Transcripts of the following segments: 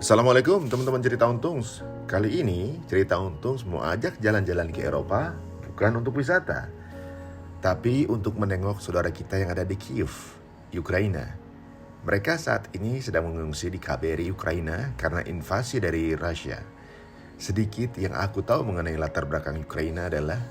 Assalamualaikum teman-teman Cerita Untungs. Kali ini Cerita Untungs mau ajak jalan-jalan ke Eropa, bukan untuk wisata, tapi untuk menengok saudara kita yang ada di Kiev, Ukraina. Mereka saat ini sedang mengungsi di KBRI Ukraina karena invasi dari Rusia. Sedikit yang aku tahu mengenai latar belakang Ukraina adalah,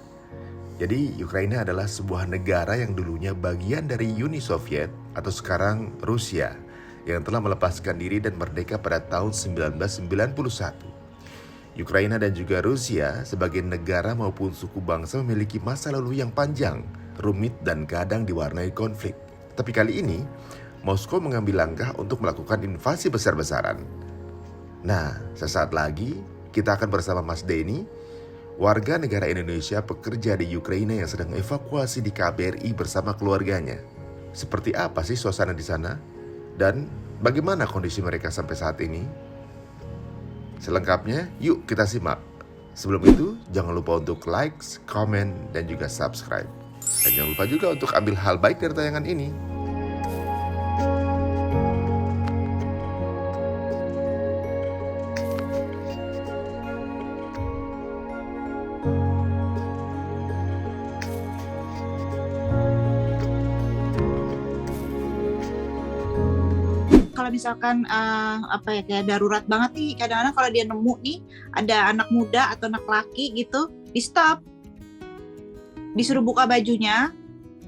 jadi Ukraina adalah sebuah negara yang dulunya bagian dari Uni Soviet atau sekarang Rusia, yang telah melepaskan diri dan merdeka pada tahun 1991. Ukraina dan juga Rusia sebagai negara maupun suku bangsa memiliki masa lalu yang panjang, rumit dan kadang diwarnai konflik. Tapi kali ini, Moskow mengambil langkah untuk melakukan invasi besar-besaran. Nah, sesaat lagi kita akan bersama Mas Denny, warga negara Indonesia pekerja di Ukraina yang sedang evakuasi di KBRI bersama keluarganya. Seperti apa sih suasana di sana? Dan bagaimana kondisi mereka sampai saat ini? Selengkapnya, yuk kita simak. Sebelum itu, jangan lupa untuk like, comment, dan juga subscribe. Dan jangan lupa juga untuk ambil hal baik dari tayangan ini. Kalau misalkan kayak darurat banget nih, kadang-kadang kalau dia nemu nih ada anak muda atau anak laki gitu, di stop, disuruh buka bajunya,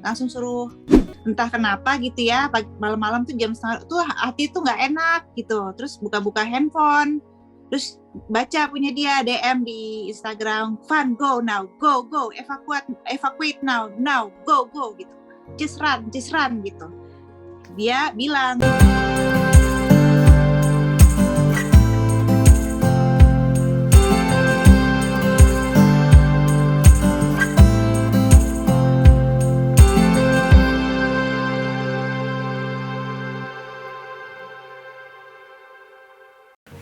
langsung suruh, entah kenapa gitu ya, malam-malam tuh jam setengah tuh hati tuh nggak enak gitu, terus buka-buka handphone, terus baca punya dia DM di Instagram, "Fun, go now, go evacuate now go gitu, just run gitu." Dia bilang,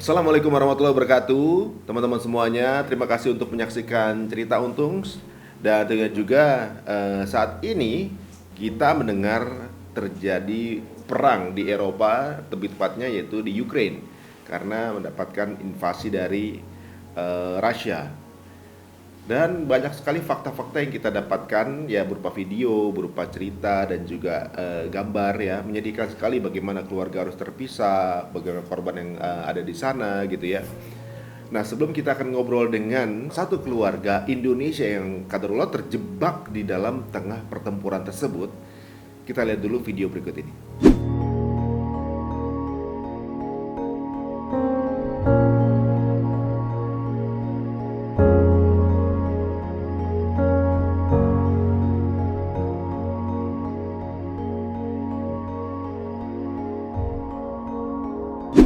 Assalamualaikum warahmatullahi wabarakatuh. Teman-teman semuanya, terima kasih untuk menyaksikan Cerita Untungs. Dan juga saat ini kita mendengar terjadi perang di Eropa, lebih tepatnya yaitu di Ukraine, karena mendapatkan invasi dari Rusia. Dan banyak sekali fakta-fakta yang kita dapatkan, ya berupa video, berupa cerita, dan juga gambar, ya menyedihkan sekali bagaimana keluarga harus terpisah, bagaimana korban yang ada di sana gitu ya. Nah, sebelum kita akan ngobrol dengan satu keluarga Indonesia yang qadarullah terjebak di dalam tengah pertempuran tersebut, kita lihat dulu video berikut ini.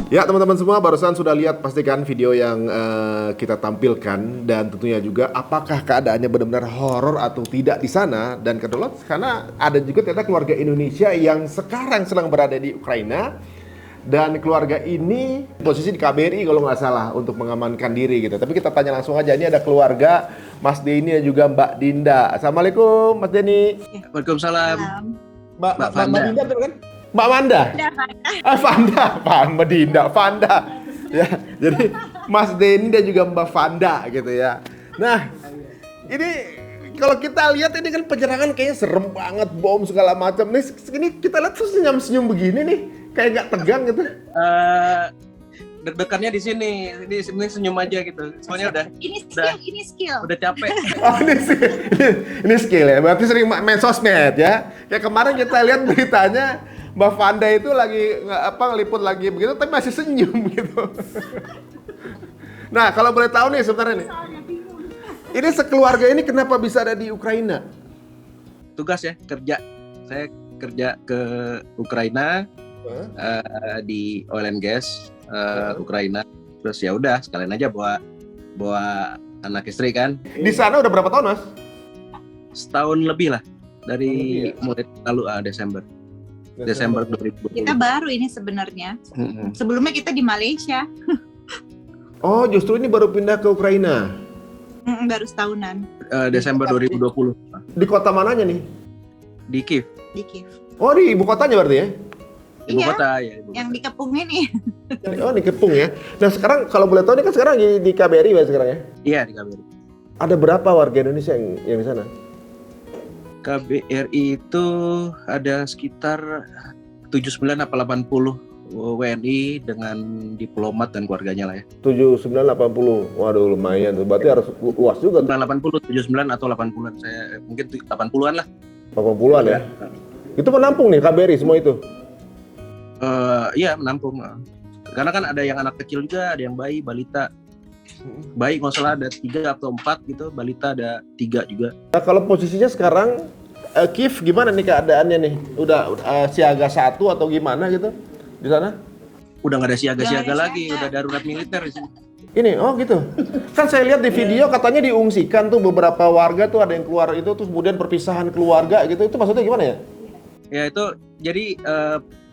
Ya teman-teman semua, barusan sudah lihat pastikan video yang kita tampilkan, dan tentunya juga apakah keadaannya benar-benar horor atau tidak di sana. Dan kedua, karena ada juga ternyata keluarga Indonesia yang sekarang sedang berada di Ukraina, dan keluarga ini posisi di KBRI kalau nggak salah untuk mengamankan diri gitu. Tapi kita tanya langsung aja, ini ada keluarga Mas Denny dan juga Mbak Dinda. Assalamualaikum Mas Denny. Waalaikumsalam. Mbak Vanda. Dinda betul kan? Mbak Manda? Mbak Dinda, Vanda. Ya, jadi Mas Denny dan juga Mbak Vanda gitu ya. Nah, ini kalau kita lihat ini kan penyerangan kayaknya serem banget, bom segala macam. Nih, ini kita lihat terus senyum-senyum begini nih, kayak nggak tegang gitu. Deg-degannya di sini. Ini senyum aja gitu. Soalnya udah ini skill. udah capek. Oh, ini skill ya. Berarti sering main sosmed ya. Kayak kemarin kita lihat beritanya Mbak Vanda itu lagi ngeliput lagi begitu, tapi masih senyum gitu. Nah, kalau boleh tahu nih sebenarnya nih, ini sekeluarga ini kenapa bisa ada di Ukraina? Tugas ya, kerja. Saya kerja ke Ukraina di oil and gas Ukraina. Terus ya udah sekalian aja bawa anak istri kan. Di sana udah berapa tahun, Mas? Setahun lebih lah dari mulai lalu Desember 2020. Kita baru ini sebenarnya. Sebelumnya kita di Malaysia. Oh, justru ini baru pindah ke Ukraina. Baru setahunan. Desember 2020. Di kota mananya nih? Di Kiev. Di Kiev. Oh, di ibu kotanya berarti ya? Ibu Iya, kota ya, ibu yang kota. dikepung ini. Oh, di Kepung ya. Nah sekarang kalau boleh tahu ini kan sekarang di KBRI ya sekarang ya. Iya di KBRI. Ada berapa warga Indonesia yang di sana? KBRI itu ada sekitar 79 apa 80 WNI dengan diplomat dan keluarganya lah ya. 79, 80. Waduh lumayan tuh. Berarti harus luas juga tuh. 80, 79 atau 80-an saya mungkin 80-an lah. 80-an ya. Itu menampung nih KBRI semua itu. Iya menampung. Karena kan ada yang anak kecil juga, ada yang bayi, balita. Bayi nggak salah ada 3 atau 4 gitu, balita ada 3 juga. Nah kalau posisinya sekarang Kiev gimana nih keadaannya nih? Udah siaga 1 atau gimana gitu di sana? Udah nggak ada siaga-siaga Udah nggak ada lagi, siaga. udah darurat militer di sini. Ini, oh gitu. Kan saya lihat di video katanya diungsikan tuh beberapa warga tuh ada yang keluar itu terus kemudian perpisahan keluarga gitu. Itu maksudnya gimana ya? Ya itu jadi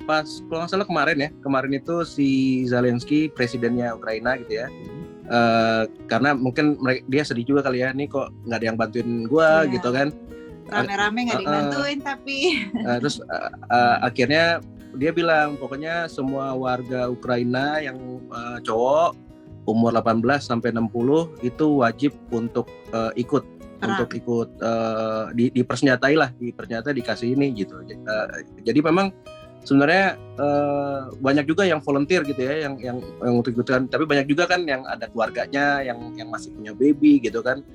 pas kalau nggak salah kemarin itu si Zelensky presidennya Ukraina gitu ya. Karena mungkin dia sedih juga kali ya, nih kok nggak ada yang bantuin gua Iya. gitu kan. Rame-rame nggak dibantuin tapi. Terus akhirnya dia bilang pokoknya semua warga Ukraina yang cowok umur 18 sampai 60 itu wajib untuk ikut Perang. untuk ikut dipersenjatai dikasih ini gitu. Jadi memang sebenarnya banyak juga yang volunteer gitu ya, yang untuk ikutan. Tapi banyak juga kan yang ada keluarganya, yang masih punya baby gitu kan,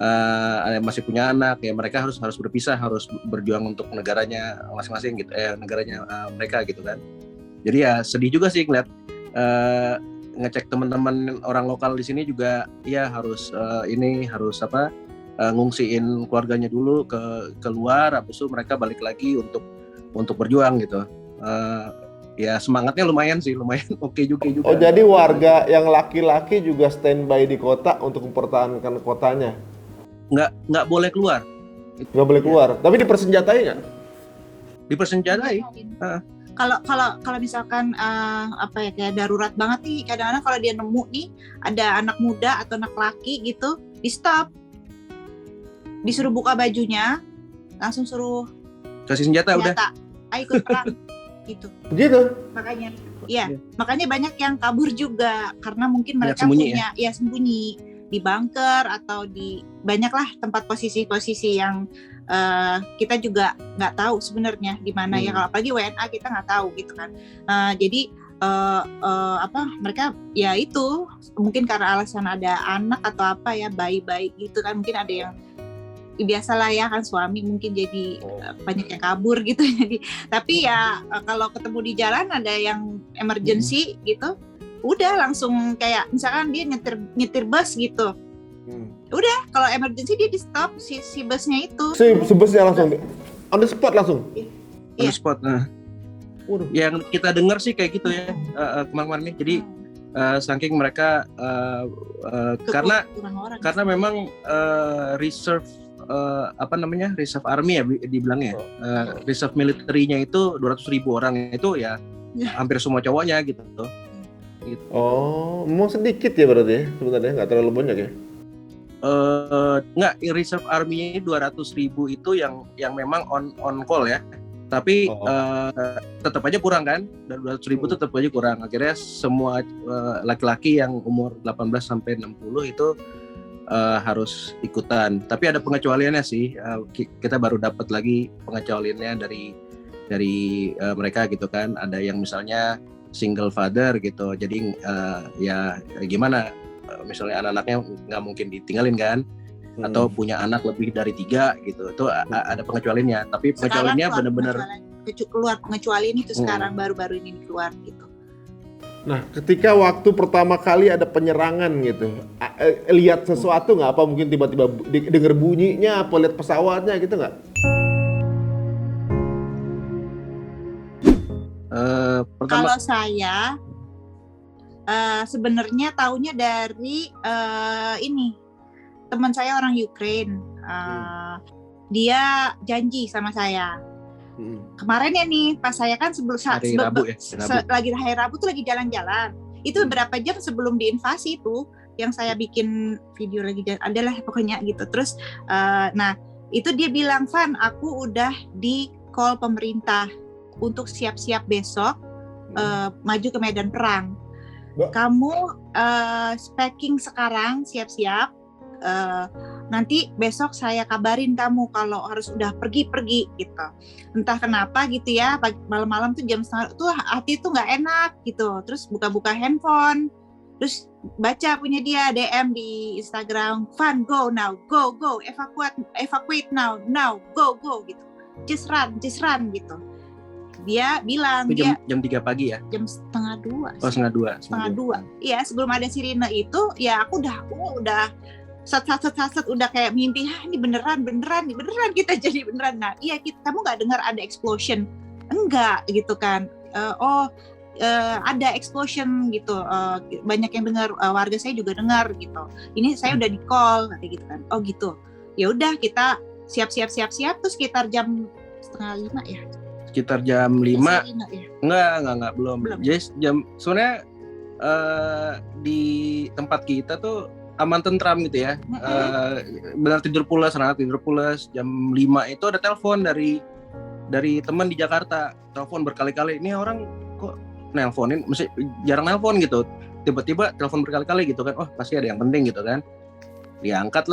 ada yang masih punya anak ya, mereka harus berpisah, harus berjuang untuk negaranya masing-masing gitu, negaranya mereka gitu kan. Jadi ya sedih juga sih ngeliat ngecek teman-teman orang lokal di sini juga ya harus ngungsiin keluarganya dulu ke luar, habis itu mereka balik lagi untuk berjuang gitu. Ya semangatnya lumayan oke juga. Oh jadi warga yang laki-laki juga standby di kota untuk mempertahankan kotanya? Nggak boleh keluar, Nggak boleh keluar, tapi dipersenjatai nggak? dipersenjatai. Kalau misalkan kayak darurat banget nih, kadang-kadang kalau dia nemu nih ada anak muda atau anak laki gitu, di stop, disuruh buka bajunya, langsung suruh Kasih senjata udah. senjata, ayo ikut perang gitu. Begitu? Makanya, Iya. makanya banyak yang kabur juga karena mungkin Banyak mereka sembunyi punya sembunyi di bunker atau di banyaklah tempat posisi-posisi yang kita juga nggak tahu sebenarnya di mana ya, kalau apalagi WNA kita nggak tahu gitu kan. Jadi mereka ya itu mungkin karena alasan ada anak atau apa ya, bayi-bayi gitu kan, mungkin ada yang biasalah ya kan, suami mungkin jadi banyak yang kabur gitu. Jadi tapi ya kalau ketemu di jalan ada yang emergency gitu, udah langsung kayak misalkan dia nyetir bus gitu, udah kalau emergency dia di stop si busnya itu. Si busnya langsung on the spot langsung. On the spot. Waduh. Yang kita dengar sih kayak gitu ya kemarin-kemarin nih. Jadi saking mereka karena memang reserve reserve army ya dibilangnya. Reserve militernya itu 200.000 orang, itu ya hampir semua cowoknya gitu. Oh, memang sedikit ya berarti ya sebenarnya, nggak terlalu banyak ya? Nggak, reserve army 200.000 itu yang memang on call ya. Tapi tetap aja kurang kan, dan 200.000 tetap aja kurang. Akhirnya semua laki-laki yang umur 18 sampai 60 itu harus ikutan. Tapi ada pengecualiannya sih. Kita baru dapat lagi pengecualiannya dari mereka gitu kan. Ada yang misalnya single father gitu. Jadi ya gimana? Misalnya anak-anaknya nggak mungkin ditinggalin kan, atau punya anak lebih dari 3 gitu, itu ada pengecualiannya. Tapi pengecualiannya benar-benar keluar pengecualian itu sekarang baru-baru ini keluar gitu. Nah, ketika waktu pertama kali ada penyerangan gitu, lihat sesuatu nggak? Apa mungkin tiba-tiba denger bunyinya, apa lihat pesawatnya gitu nggak? Kalau saya sebenarnya taunya dari ini teman saya orang Ukraine, dia janji sama saya kemarin ya nih, pas saya kan lagi hari Rabu tuh lagi jalan-jalan, itu beberapa jam sebelum diinvasi itu yang saya bikin video lagi adalah pokoknya gitu. Terus nah itu dia bilang, Van, aku udah di call pemerintah untuk siap-siap besok maju ke medan perang. Mbak. Kamu packing sekarang, siap-siap. Nanti besok saya kabarin kamu kalau harus udah pergi gitu. Entah kenapa gitu ya, malam-malam tuh jam setengah tuh hati tuh nggak enak gitu. Terus buka-buka handphone, terus baca punya dia DM di Instagram, Van go now, go evacuate now go gitu. Just run gitu. Dia bilang Itu jam 3 pagi ya? jam setengah 2. Oh, setengah 2. Iya, sebelum ada sirine itu ya aku udah sat udah kayak mimpi, ini beneran kita jadi beneran. Nah, iya kamu nggak dengar ada explosion? Enggak gitu kan. Ada explosion gitu. Banyak yang dengar, warga saya juga dengar gitu. Ini saya udah di call kayak gitu kan. Oh gitu. Ya udah kita siap tuh sekitar jam 4:30 ya. Sekitar jam 5. Ya? Enggak, belum. Jadi sebenarnya di tempat kita tuh aman tentram gitu ya. Benar tidur pulas. Jam 5 itu ada telepon dari teman di Jakarta. Telepon berkali-kali. Ini orang kok nelponin, mesti jarang nelpon gitu. Tiba-tiba telepon berkali-kali gitu kan. Oh, pasti ada yang penting gitu kan. Diangkat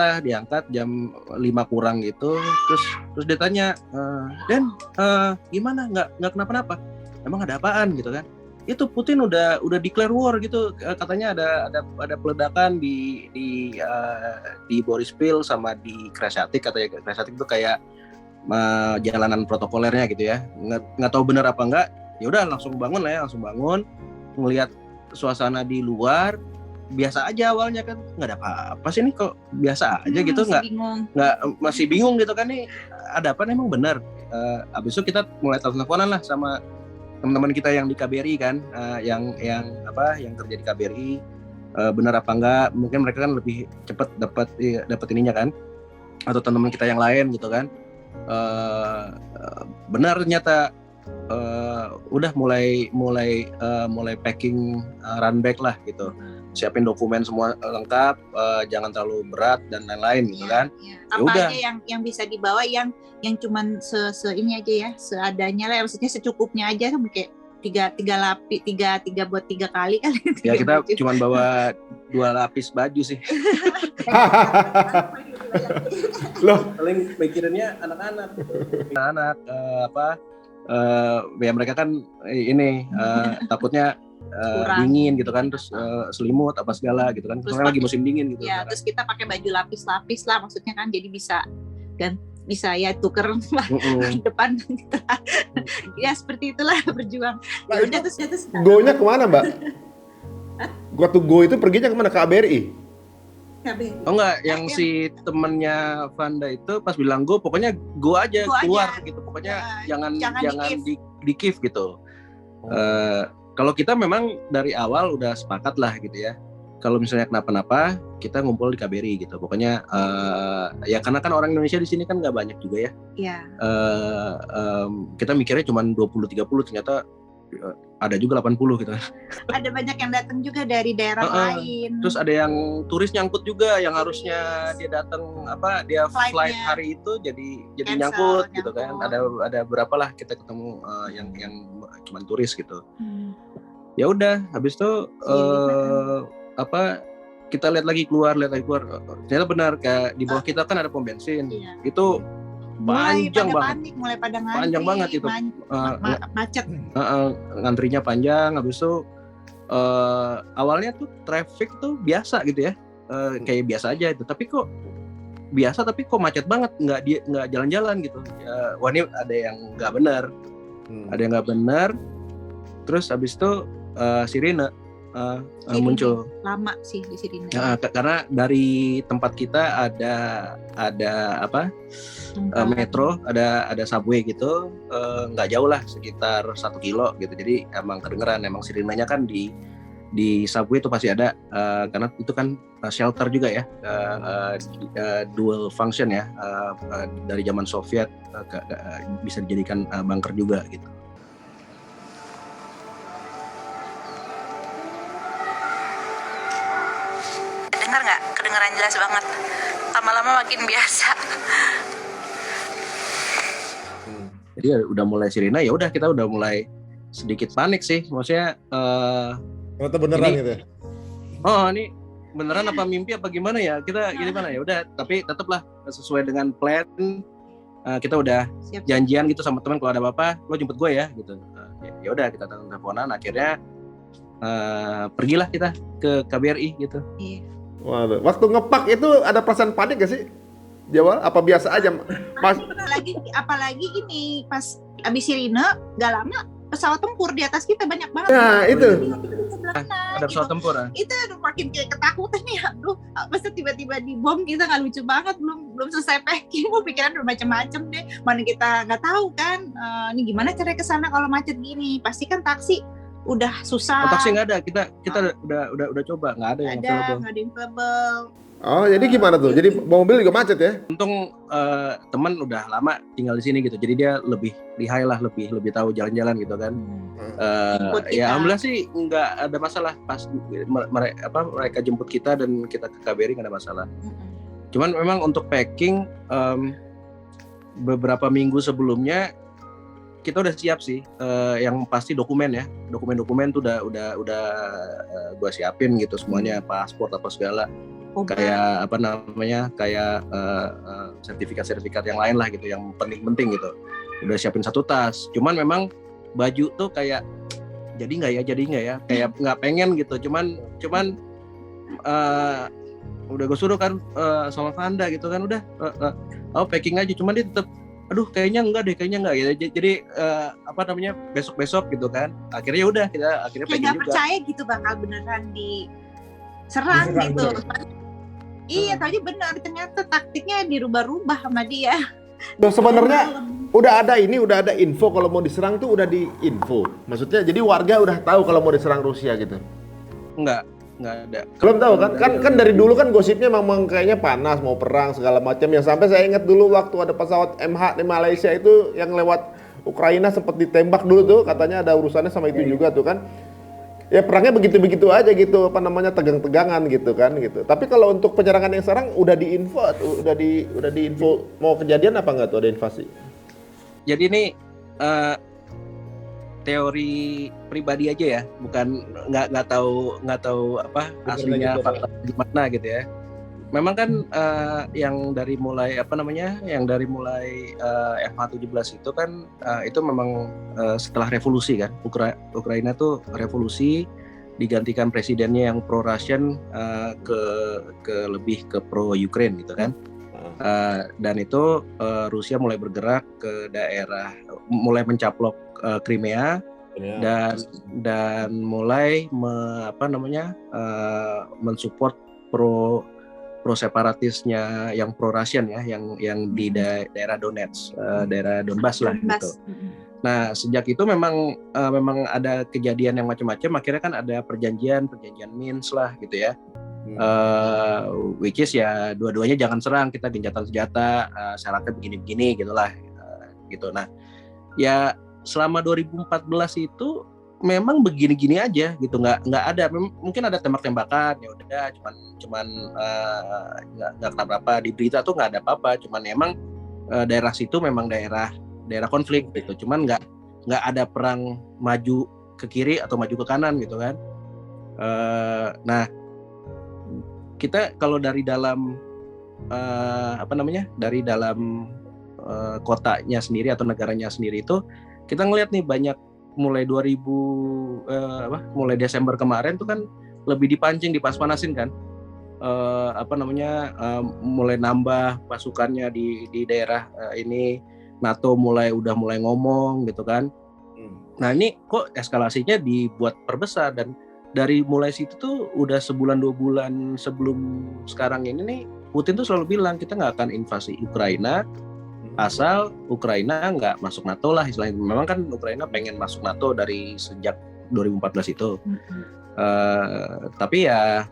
jam 5 kurang gitu. Terus dia tanya, "Den, gimana? Nggak kenapa-napa? Emang ada apaan?" gitu kan. Itu Putin udah declare war gitu, katanya ada peledakan di Borispil sama di Kresatik, katanya Kresatik itu kayak jalanan protokolernya gitu ya, nggak tahu benar apa enggak. Ya udah langsung bangun ngelihat suasana di luar biasa aja awalnya kan, nggak ada apa-apa sih nih, kok biasa aja gitu, masih bingung gitu kan, nih ada apa emang benar. Abis itu kita mulai teleponan lah sama teman-teman kita yang di KBRI kan, yang kerja di KBRI, benar apa enggak, mungkin mereka kan lebih cepat dapat ininya kan, atau teman-teman kita yang lain gitu kan. Benar ternyata udah mulai packing, run back lah gitu, siapin dokumen semua lengkap, jangan terlalu berat dan lain-lain gitu kan. Apa aja yang bisa dibawa, yang cuman ini aja ya, seadanya lah, maksudnya secukupnya aja, kayak tiga lapis, tiga buat 3 kali kali. Ya kita cuma bawa 2 lapis baju sih. Loh, Paling mikirinnya anak-anak ya mereka kan ini takutnya dingin gitu kan, terus selimut apa segala gitu kan, karena lagi musim dingin gitu. Ya, terus kita pakai baju lapis-lapis lah, maksudnya kan, jadi bisa ya tuker depan gitu. Ya seperti itulah berjuang. Ya udah terus go-nya kemana, Mbak? Waktu go itu perginya kemana? Ke KBRI? Oh enggak, yang si temennya Vanda itu pas bilang go, pokoknya go aja keluar gitu, pokoknya jangan di Kiev gitu. Kalau kita memang dari awal udah sepakat lah gitu ya, kalau misalnya kenapa-napa kita ngumpul di KBRI gitu, pokoknya ya karena kan orang Indonesia di sini kan nggak banyak juga ya. Iya. Kita mikirnya cuma 20-30, ternyata ada juga 80 gitu. Ada banyak yang datang juga dari daerah lain. Terus ada yang turis nyangkut juga, yang harusnya dia datang flight hari itu jadi nyangkut gitu kan. Ada berapa lah kita ketemu yang cuma turis gitu. Ya udah, habis itu kita lihat lagi keluar. Ternyata benar, kayak di bawah kita kan ada pom bensin. Iya. Itu panjang banget. Mulai pada ngantri, panjang banget itu. Macet. Ngantrinya panjang, habis itu awalnya tuh traffic tuh biasa gitu ya. Kayak biasa aja itu. Tapi kok macet banget, nggak jalan-jalan gitu. Wah, ini ada yang nggak benar. Ada yang nggak benar. Terus habis itu sirine muncul. Lama sih di sirine. Karena dari tempat kita ada metro, ada subway gitu, nggak jauh lah, sekitar 1 kilo gitu. Jadi emang kedengeran, emang sirinenya kan di subway itu pasti ada, karena itu kan shelter juga ya, dual function ya, dari zaman Soviet, bisa dijadikan bunker juga gitu. Dengar nggak? Kedengeran jelas banget. Lama-lama makin biasa. Jadi udah mulai sirine, ya udah kita udah mulai sedikit panik sih, maksudnya Ternyata beneran Ini- gitu ya. ini beneran apa mimpi apa gimana ya, kita gimana ya udah, tapi tetaplah sesuai dengan plan. Kita udah Siap. janjian gitu sama teman, kalau ada apa-apa lo jemput gue ya gitu. Ya udah kita teleponan, akhirnya pergilah kita ke KBRI gitu. Iya. Waduh. Waktu ngepak itu ada perasaan panik gak sih? Jawa apa biasa aja? Pas Apalagi ini pas abis sirine gak lama pesawat tempur di atas kita banyak banget. Nah, itu. Ada pesawat tempur. Itu aduh, makin kayak ketakutan ya. Aduh, masa tiba-tiba dibom, kita nggak lucu banget, belum selesai packing, mau pikiran udah macam-macam deh. Mana kita nggak tahu kan, ini gimana cara ke sana kalau macet gini? Pasti kan taksi udah susah. Taksi nggak ada, kita udah coba, nggak ada yang available. nggak ada yang available. Oh, jadi gimana tuh? Jadi mobil juga macet ya? Untung teman udah lama tinggal di sini gitu, jadi dia lebih lihai lah, lebih tahu jalan-jalan gitu kan. Jemput kita. Ya alhamdulillah sih nggak ada masalah pas mereka jemput kita dan kita ke KBRI, nggak ada masalah. Cuman memang untuk packing beberapa minggu sebelumnya kita udah siap sih, yang pasti dokumen tuh udah gua siapin gitu semuanya, paspor apa segala. Kayak apa namanya, kayak sertifikat yang lain lah gitu, yang penting gitu, udah siapin satu tas. Cuman memang baju tuh kayak jadi nggak ya, kayak nggak pengen gitu. Cuman udah gue suruh kan sama Vanda gitu kan, udah packing aja. Cuman dia tetap aduh kayaknya enggak gitu. Jadi apa namanya, besok gitu kan. Akhirnya udah kita Kayak packing nggak juga. percaya gitu bakal beneran diserang gitu. Iya, tadi benar, ternyata taktiknya dirubah-rubah sama dia. Loh, sebenarnya udah ada info kalau mau diserang tuh udah di info. Maksudnya jadi warga udah tahu kalau mau diserang Rusia gitu. Enggak ada. Belum tahu kan dari dulu kan gosipnya memang kayaknya panas, mau perang segala macam. Yang sampai saya ingat dulu waktu ada pesawat MH di Malaysia itu yang lewat Ukraina sempat ditembak dulu tuh, katanya ada urusannya sama itu juga tuh kan. Ya perangnya begitu-begitu aja gitu, apa namanya, tegang-tegangan gitu kan gitu. Tapi kalau untuk penyerangan yang sekarang udah diinfo, udah diinfo mau kejadian apa enggak tuh, ada invasi? Jadi ini teori pribadi aja ya, bukan nggak tahu apa aslinya fakta gimana gitu ya. Memang kan yang dari mulai FH17 itu kan itu memang setelah revolusi kan, Ukraina tuh revolusi, digantikan presidennya yang pro Russian ke lebih ke pro Ukraine gitu kan. Dan itu Rusia mulai bergerak ke daerah, mulai mencaplok Crimea dan mulai mensupport pro separatisnya yang pro Russian ya, yang di daerah Donetsk, daerah Donbas lah gitu. Nah sejak itu memang ada kejadian yang macam-macam. Akhirnya kan ada perjanjian Minsk lah gitu ya. Which is ya dua-duanya jangan serang, kita gencatan senjata, syaratnya begini-begini gitulah gitu. Nah ya selama 2014 itu memang begini-gini aja gitu, nggak ada, mungkin ada tembak-tembakan ya udah, cuman nggak kenapa-apa, di berita tuh nggak ada apa-apa, cuman emang daerah situ memang daerah konflik gitu, cuman nggak ada perang maju ke kiri atau maju ke kanan gitu kan. Nah kita kalau dari dalam dari dalam kotanya sendiri atau negaranya sendiri itu kita ngelihat nih banyak mulai mulai Desember kemarin tuh kan lebih dipancing, dipanas-panasin kan, mulai nambah pasukannya di daerah ini, NATO mulai ngomong gitu kan. Nah ini kok eskalasinya dibuat perbesar, dan dari mulai situ tuh udah sebulan 2 bulan sebelum sekarang ini nih, Putin tuh selalu bilang kita nggak akan invasi Ukraina asal Ukraina nggak masuk NATO lah istilahnya. Memang kan Ukraina pengen masuk NATO dari sejak 2014 itu. Tapi ya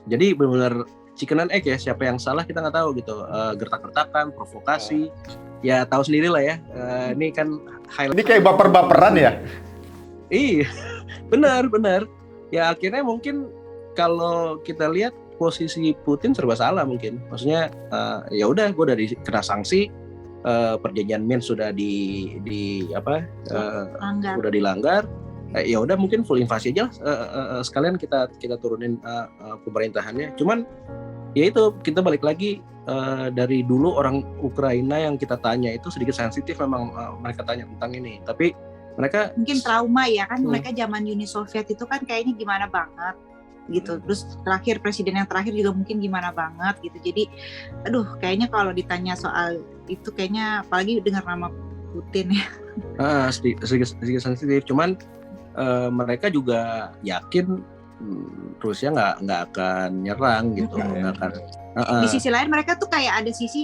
jadi benar-benar chicken and egg ya, siapa yang salah kita nggak tahu gitu. Gertak-gertakan, provokasi, ya tahu sendiri lah ya. Ini kan highlight. Ini kayak baper-baperan ya? Iya, benar. Ya akhirnya mungkin kalau kita lihat posisi Putin serba salah mungkin. Maksudnya ya udah, gue dari kena sanksi, perjanjian Minsk sudah Langgar. udah dilanggar, ya udah mungkin full invasi aja lah, sekalian kita turunin pemerintahannya. Cuman ya itu kita balik lagi, dari dulu orang Ukraina yang kita tanya itu sedikit sensitif memang, mereka tanya tentang ini, tapi mereka Mungkin trauma ya kan, mereka zaman Uni Soviet itu kan kayaknya gimana banget gitu. Terus terakhir presiden yang terakhir juga mungkin gimana banget gitu. Jadi aduh, kayaknya kalau ditanya soal itu kayaknya apalagi dengar nama Putin ya. sedikit sensitif. Cuman mereka juga yakin Rusia nggak akan nyerang gitu, nggak akan. Di sisi lain mereka tuh kayak ada sisi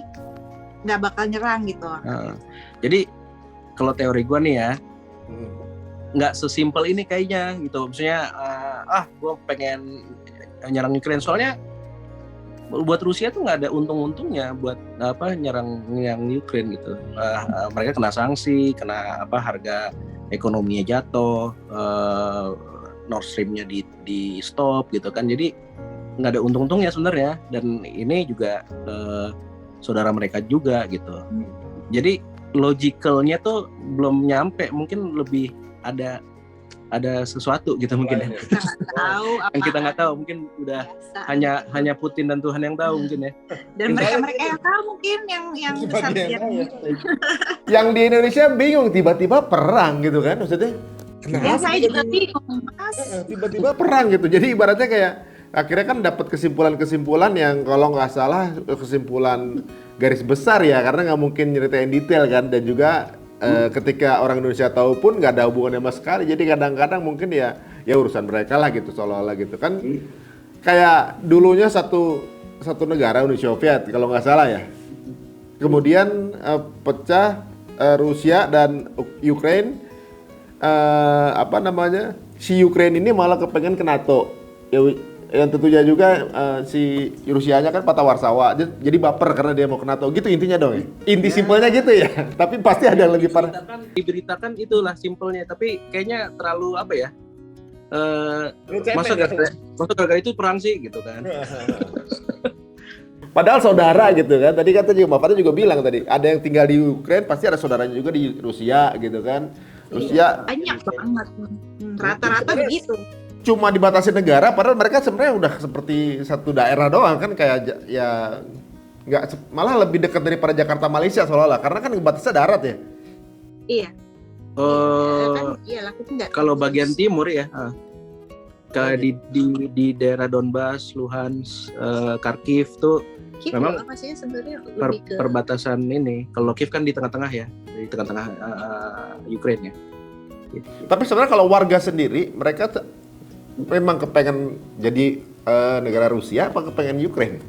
nggak bakal nyerang gitu. Jadi kalau teori gue nih ya, nggak sesimpel ini kayaknya gitu. Maksudnya gue pengen nyerang Ukraine, soalnya buat Rusia tuh nggak ada untung-untungnya buat nyerang Ukraine gitu. Mereka kena sanksi, kena harga ekonominya jatuh, Nord Stream-nya di stop gitu kan. Jadi nggak ada untung-untungnya sebenarnya, dan ini juga saudara mereka juga gitu. Jadi logicalnya tuh belum nyampe, mungkin lebih ada sesuatu gitu mungkin ya. Yang kita nggak tahu, mungkin udah hanya Putin dan Tuhan yang tahu mungkin ya. Dan mereka yang tahu mungkin yang kesatria. Yang di Indonesia bingung tiba-tiba perang gitu kan, maksudnya. Ya saya juga bingung, Mas. Tiba-tiba perang gitu. Jadi ibaratnya kayak akhirnya kan dapat kesimpulan-kesimpulan yang kalau nggak salah kesimpulan garis besar ya, karena nggak mungkin nyeritain detail kan, dan juga ketika orang Indonesia tahu pun nggak ada hubungannya sama sekali. Jadi kadang-kadang mungkin ya urusan mereka lah gitu, seolah-olah gitu kan. Kayak dulunya satu negara Uni Soviet kalau nggak salah ya. Kemudian pecah Rusia dan Ukraine. Si Ukraine ini malah kepengen ke NATO. Yang tentunya juga si Rusianya kan patah Warsawa, jadi baper karena dia mau ke NATO. Gitu intinya dong ya. Inti simpelnya gitu ya. Tapi pasti ada yang lebih parah. Diberitakan itulah simpelnya, tapi kayaknya terlalu masa gara-gara itu perang sih gitu kan. Padahal saudara gitu kan. Tadi kata juga Bapaknya juga bilang tadi, ada yang tinggal di Ukraine pasti ada saudaranya juga di Rusia gitu kan. Rusia banyak banget. Rata-rata begitu. Cuma dibatasi negara, padahal mereka sebenarnya udah seperti satu daerah doang kan, kayak ya nggak, malah lebih dekat daripada Jakarta Malaysia seolah-olah, karena kan batasnya darat ya. Iya. Kalau bagian timur ya, kayak di daerah Donbas, Luhansk, Kharkiv tuh memang perbatasan ini. Kalau Kiev kan di tengah-tengah ya, di tengah-tengah Ukraine ya. Gitu. Tapi sebenarnya kalau warga sendiri, mereka memang kepengen jadi negara Rusia apa kepengen Ukraine?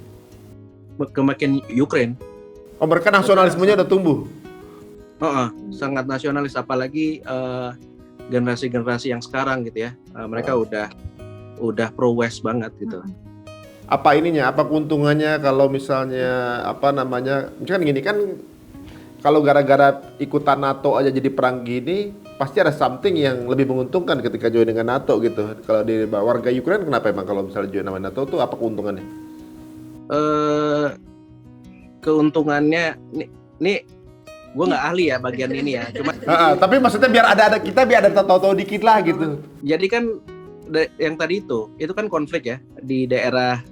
Kepengen Ukraine. Oh, mereka nasionalismenya udah tumbuh. Sangat nasionalis, apalagi generasi-generasi yang sekarang gitu ya. Mereka udah pro West banget gitu. Apa ininya? Apa keuntungannya kalau misalnya misalkan gini kan, kalau gara-gara ikutan NATO aja jadi perang gini, pasti ada something yang lebih menguntungkan ketika join dengan NATO gitu. Kalau di warga Ukraine kenapa emang kalau misalnya join dengan NATO tuh apa keuntungannya? Keuntungannya nih gue nggak ahli ya bagian ini ya, cuma tapi maksudnya biar ada tahu-tahu dikit lah gitu. Jadi kan yang tadi itu kan konflik ya di daerah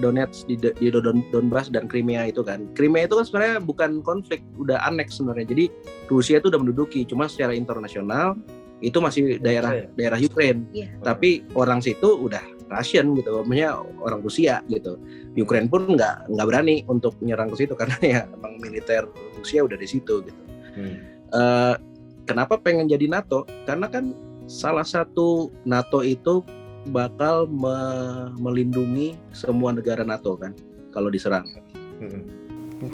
Donetsk, di Donbas dan Crimea itu kan. Crimea itu kan sebenarnya bukan konflik, udah aneks sebenarnya. Jadi Rusia itu udah menduduki, cuma secara internasional itu masih daerah Ukraine. Tapi orang situ udah Russian gitu, maksudnya orang Rusia gitu. Ukraine pun nggak berani untuk menyerang ke situ karena ya emang militer Rusia udah di situ gitu. Kenapa pengen jadi NATO? Karena kan salah satu NATO itu bakal melindungi semua negara NATO kan kalau diserang.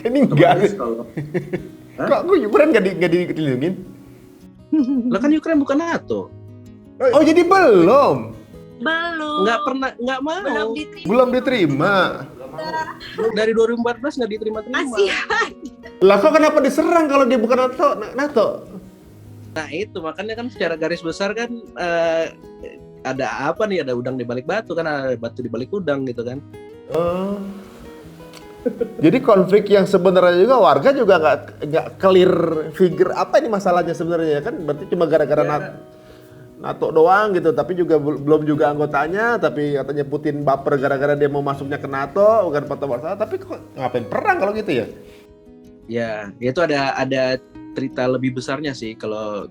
Ini enggak. Kok Ukraine nggak dilindungin? Lah kan Ukraine bukan NATO. Oh jadi belum? Belum. Nggak mau. Belum diterima. Dari 2014 nggak diterima-terima. Lah kok kenapa diserang kalau dia bukan NATO? Nah itu makanya kan secara garis besar kan ada apa nih, ada udang di balik batu kan, ada batu di balik udang gitu kan. Jadi konflik yang sebenarnya juga warga juga nggak clear figure apa ini masalahnya sebenarnya kan berarti cuma gara-gara NATO doang gitu, tapi juga belum juga anggotanya, tapi katanya Putin baper gara-gara dia mau masuknya ke NATO bukan patah masalah, tapi kok ngapain perang kalau gitu ya? Ya, itu ada cerita lebih besarnya sih kalau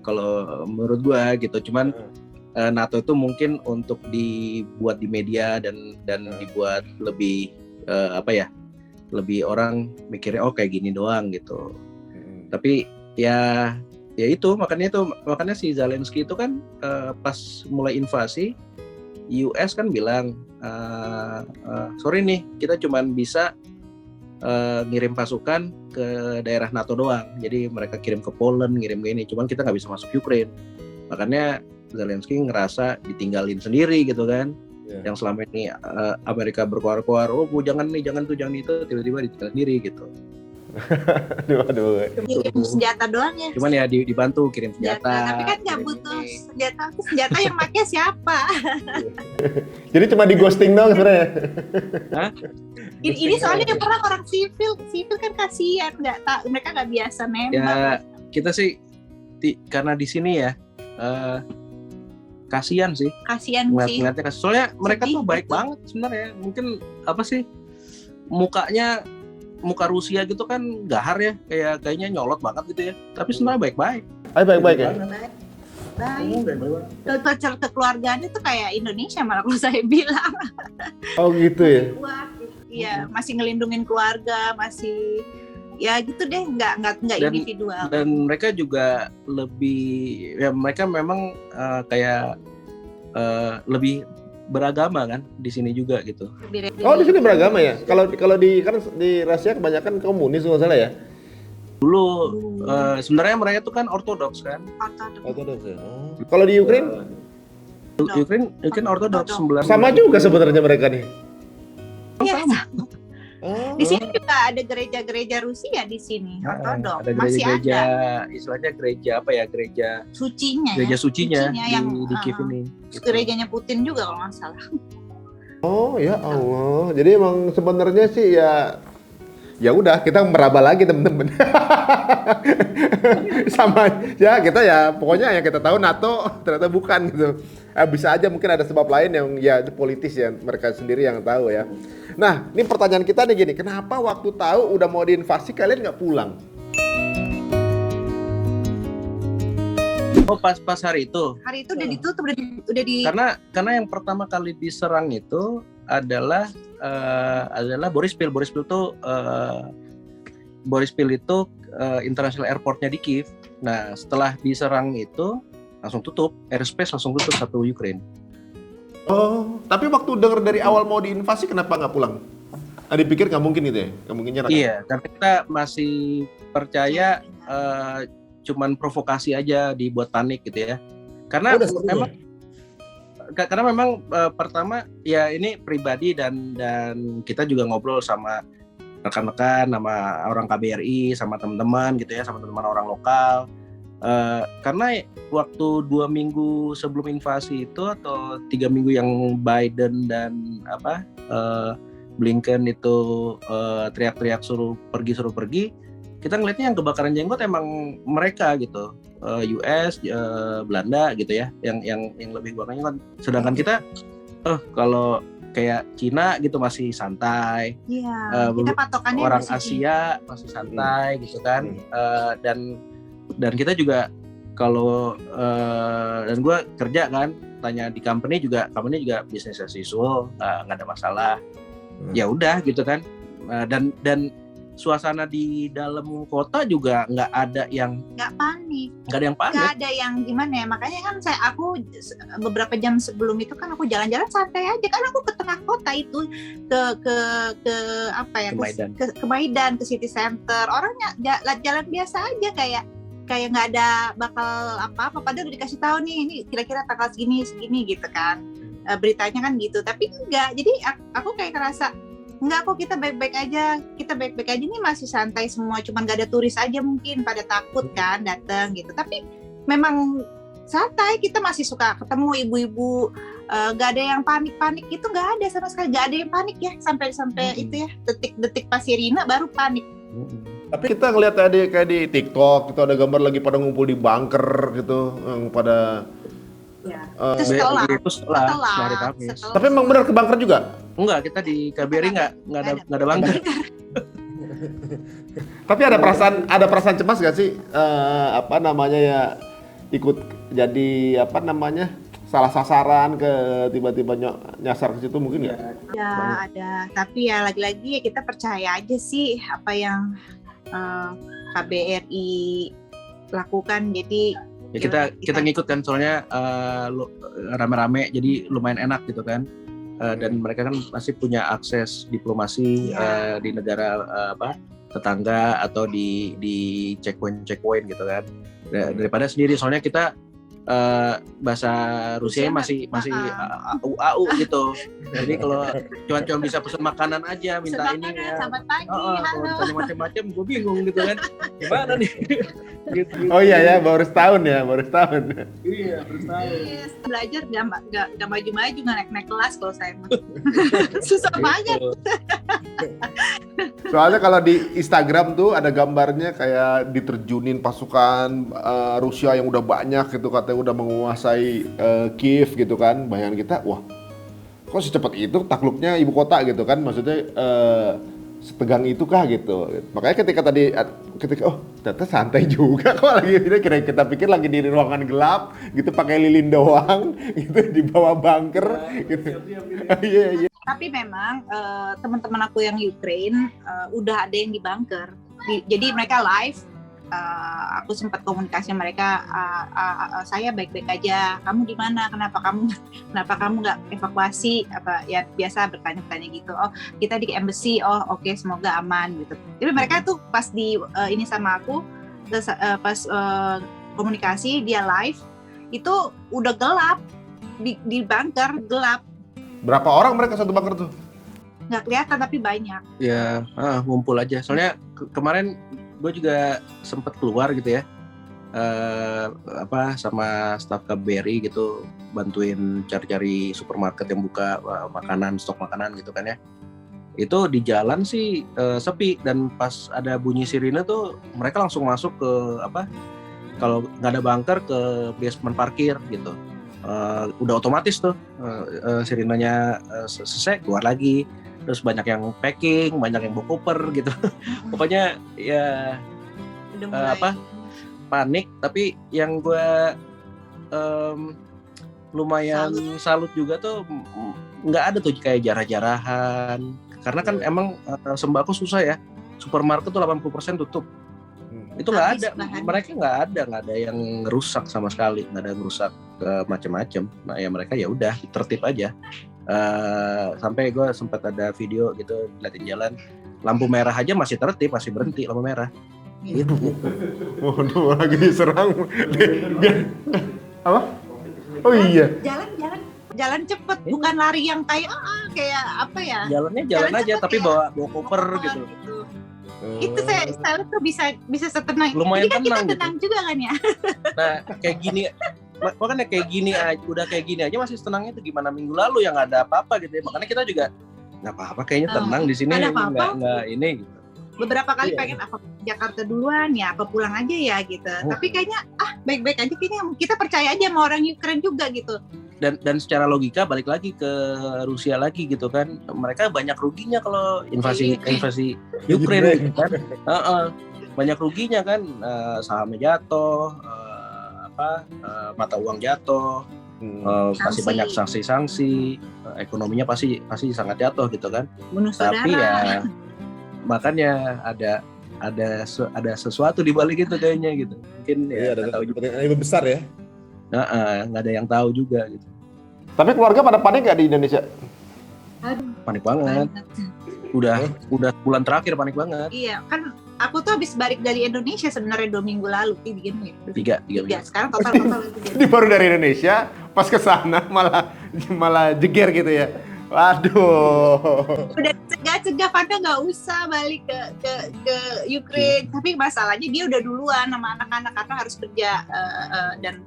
menurut gua gitu. Cuman NATO itu mungkin untuk dibuat di media dan dibuat lebih lebih orang mikirnya oh kayak gini doang gitu. Tapi ya makanya si Zelensky itu kan pas mulai invasi US kan bilang sorry nih kita cuman bisa ngirim pasukan ke daerah NATO doang. Jadi mereka kirim ke Poland, ngirim ke ini, cuman kita nggak bisa masuk Ukraine. Makanya Zelensky ngerasa ditinggalin sendiri gitu kan. Yang selama ini Amerika berkuar-kuar, oh jangan itu, tiba-tiba ditinggal sendiri gitu. Aduh. Kirim senjata doang ya. Cuman ya dibantu kirim senjata. Tapi kan nggak butuh senjata yang pakai siapa? Jadi cuma di ghosting doang sebenarnya. Hah? Ini soalnya yang perang orang sipil kan kasihan, mereka nggak biasa nembak. Ya kita sih karena di sini ya kasihan sih. Kasihan sih. Ngeliatnya kasihan. Soalnya mereka Sedih, tuh baik betul. banget sebenarnya. Mungkin apa sih muka Rusia gitu kan gahar ya, kayaknya nyolot banget gitu ya. Tapi sebenarnya baik-baik. Baik-baik ya. Baik. Culture kekeluargaannya tuh kayak Indonesia malah kalau saya bilang. Oh gitu ya. Iya, masih ngelindungin keluarga, masih ya gitu deh, nggak individual. Dan mereka juga lebih ya mereka memang kayak lebih beragama kan di sini juga gitu. Oh di sini beragama ya. Kalau di kan di Rusia kebanyakan komunis nggak salah ya. Dulu sebenarnya mereka tuh kan ortodoks kan. Ortodoks ya. Oh. Kalau di Ukraine Ukraine ortodoks 9. sama juga sebenarnya mereka nih. Iya, sama. Oh. Di sini juga ada gereja-gereja Rusia di sini, ortodoks. Ada Masih gereja, ada istilahnya gereja apa ya, gereja sucinya sucinya yang di Kiev ini. gerejanya Putin juga kalau nggak salah. Oh ya Allah. Jadi emang sebenarnya sih ya udah kita meraba lagi temen-temen. Sama ya kita ya pokoknya yang kita tahu NATO ternyata bukan gitu. Bisa aja mungkin ada sebab lain yang ya politis ya mereka sendiri yang tahu ya. Nah ini pertanyaan kita nih gini, kenapa waktu tahu udah mau diinvasi kalian nggak pulang? Oh pas hari itu. Hari itu udah ditutup, udah di. Karena yang pertama kali diserang itu adalah Boryspil. Boryspil itu international airportnya di Kiev. Nah setelah diserang itu langsung tutup, airspace langsung tutup satu Ukraine. Oh, tapi waktu dengar dari awal mau diinvasi kenapa nggak pulang? Dipikir nggak mungkin gitu ya, nggak mungkin nyerang. Iya, karena kita masih percaya cuman provokasi aja dibuat panik gitu ya. Karena memang pertama ya ini pribadi dan kita juga ngobrol sama rekan-rekan, sama orang KBRI, sama teman-teman gitu ya, sama teman-teman orang lokal. Karena waktu 2 minggu sebelum invasi itu atau 3 minggu yang Biden dan Blinken itu teriak-teriak suruh pergi, kita ngelihatnya yang kebakaran jenggot emang mereka gitu, US, Belanda gitu ya, yang lebih banyak kan. Sedangkan kita, kalau kayak Cina gitu masih santai, kita patokannya orang Asia masih santai gitu kan, dan kita juga kalau dan gue kerja kan, tanya di company juga business as usual, nggak ada masalah, ya udah gitu kan, dan suasana di dalam kota juga nggak ada yang panik, nggak ada yang gimana ya. Makanya kan aku beberapa jam sebelum itu kan aku jalan-jalan santai aja kan, aku ke tengah kota itu ke Maidan, ke City Center, orangnya jalan biasa aja kayak nggak ada bakal apa-apa, padahal udah dikasih tahu nih ini kira-kira tanggal segini gitu kan, beritanya kan gitu. Tapi enggak, jadi aku kayak ngerasa enggak kok, kita baik-baik aja nih, masih santai semua, cuman nggak ada turis aja mungkin pada takut kan datang gitu. Tapi memang santai, kita masih suka ketemu ibu-ibu nggak ada yang panik itu, nggak ada sama sekali, nggak ada yang panik ya sampai itu ya detik-detik pas Sirina baru panik. Tapi kita ngeliat kayak di TikTok itu ada gambar lagi pada ngumpul di bunker gitu, yang pada Ya. Itu setelah hari Kamis. Tapi emang benar ke bunker juga? Enggak, kita di KBRI nggak ada bunker. Tapi ada perasaan cemas gak sih ikut jadi salah sasaran ke tiba-tiba nyasar ke situ mungkin nggak? Ya ada, tapi ya lagi-lagi ya kita percaya aja sih apa yang KBRI lakukan. Jadi ya kita ngikut kan, soalnya rame-rame jadi lumayan enak gitu kan. Dan mereka kan pasti punya akses diplomasi di negara tetangga atau di checkpoint gitu kan. Daripada sendiri, soalnya kita bahasa Rusia masih AU gitu. Jadi kalau cuma bisa pesan makanan aja, minta ini ya. Selamat pagi, halo. Kalau macam-macam gue bingung gitu kan. Gimana nih? Gitu. Oh iya ya, baru setahun. Iya, baru setahun. Yes, belajar gak maju-maju, gak naik kelas kalau saya mah. Susah banget. Soalnya kalau di Instagram tuh ada gambarnya kayak diterjunin pasukan Rusia yang udah banyak gitu, katanya udah menguasai Kiev gitu kan. Bayangan kita, wah kok secepat itu takluknya ibu kota gitu kan, maksudnya setegang itu kah gitu. Makanya ketika ternyata santai juga kok, lagi kita pikir lagi di ruangan gelap gitu pakai lilin doang gitu di bawah bunker gitu. Iya. Tapi memang teman-teman aku yang Ukraine udah ada yang di bunker. Jadi mereka live. Aku sempat komunikasi mereka, saya baik-baik aja, kamu di mana, kenapa kamu nggak evakuasi, apa ya, biasa bertanya-tanya gitu. Oh, kita di embassy, oh oke, semoga aman gitu. Jadi mereka tuh pas di ini sama aku, pas komunikasi dia live itu udah gelap, di bunker gelap. Berapa orang mereka satu bunker tuh? Nggak kelihatan tapi banyak. Ya, ngumpul aja. Soalnya kemarin gue juga sempet keluar gitu ya, sama staf KBRI gitu, bantuin cari-cari supermarket yang buka stok makanan gitu kan ya. Itu di jalan sih sepi, dan pas ada bunyi sirine tuh mereka langsung masuk ke kalau nggak ada bunker, ke basement parkir gitu. Udah otomatis tuh sirinenya selesai keluar lagi. Terus banyak yang packing, banyak yang bawa koper gitu. Pokoknya ya panik. Tapi yang gue lumayan salut juga tuh, nggak ada tuh kayak jarah-jarahan. Karena kan emang sembako susah ya. Supermarket tuh 80% tutup. Itu nggak ada. Mereka nggak ada yang rusak sama sekali, nggak ada yang rusak macam-macam. Nah ya mereka ya udah tertib aja. Sampai gue sempat ada video gitu liatin jalan, lampu merah aja masih tertib, masih berhenti lampu merah gitu. Waduh, lagi diserang. Apa? Oh iya. Jalan cepet, bukan lari yang kayak apa ya? Jalannya jalan aja tapi ya, bawa koper gitu. Itu saya style tuh bisa setenang. Lumayan jadi kan tenang kita tenang gitu. juga kan ya. Nah kayak gini, makanya kayak gini aja, udah kayak gini aja masih tenangnya itu gimana minggu lalu yang nggak ada apa-apa gitu ya. Makanya kita juga nggak apa-apa kayaknya, tenang di sini, nggak ini gitu. Beberapa kali pengen apa Jakarta duluan ya, apa pulang aja ya gitu. Tapi kayaknya baik-baik aja, kayaknya kita percaya aja sama orang Ukraine juga gitu. Dan secara logika balik lagi ke Rusia lagi gitu kan, mereka banyak ruginya kalau invasi Ukraine gitu kan. Banyak ruginya kan, sahamnya jatuh, mata uang jatuh, pasti banyak sanksi, ekonominya pasti sangat jatuh gitu kan. Bunuh saudara. Tapi ya makanya ada sesuatu di balik itu kayaknya gitu. Mungkin ya ada tahu juga. Yang lebih besar ya. Nggak ada yang tahu juga gitu. Tapi keluarga pada panik nggak di Indonesia? Aduh, panik banget. Udah bulan terakhir panik banget. Iya, kan aku tuh habis balik dari Indonesia sebenarnya 2 minggu lalu. Begini ya. 3 minggu. Sekarang total Ini baru dari Indonesia, pas ke sana malah jeger gitu ya. Waduh. Udah dicegah cegah Panda nggak usah balik ke Ukraine. Tapi masalahnya dia udah duluan sama anak-anak karena harus kerja dan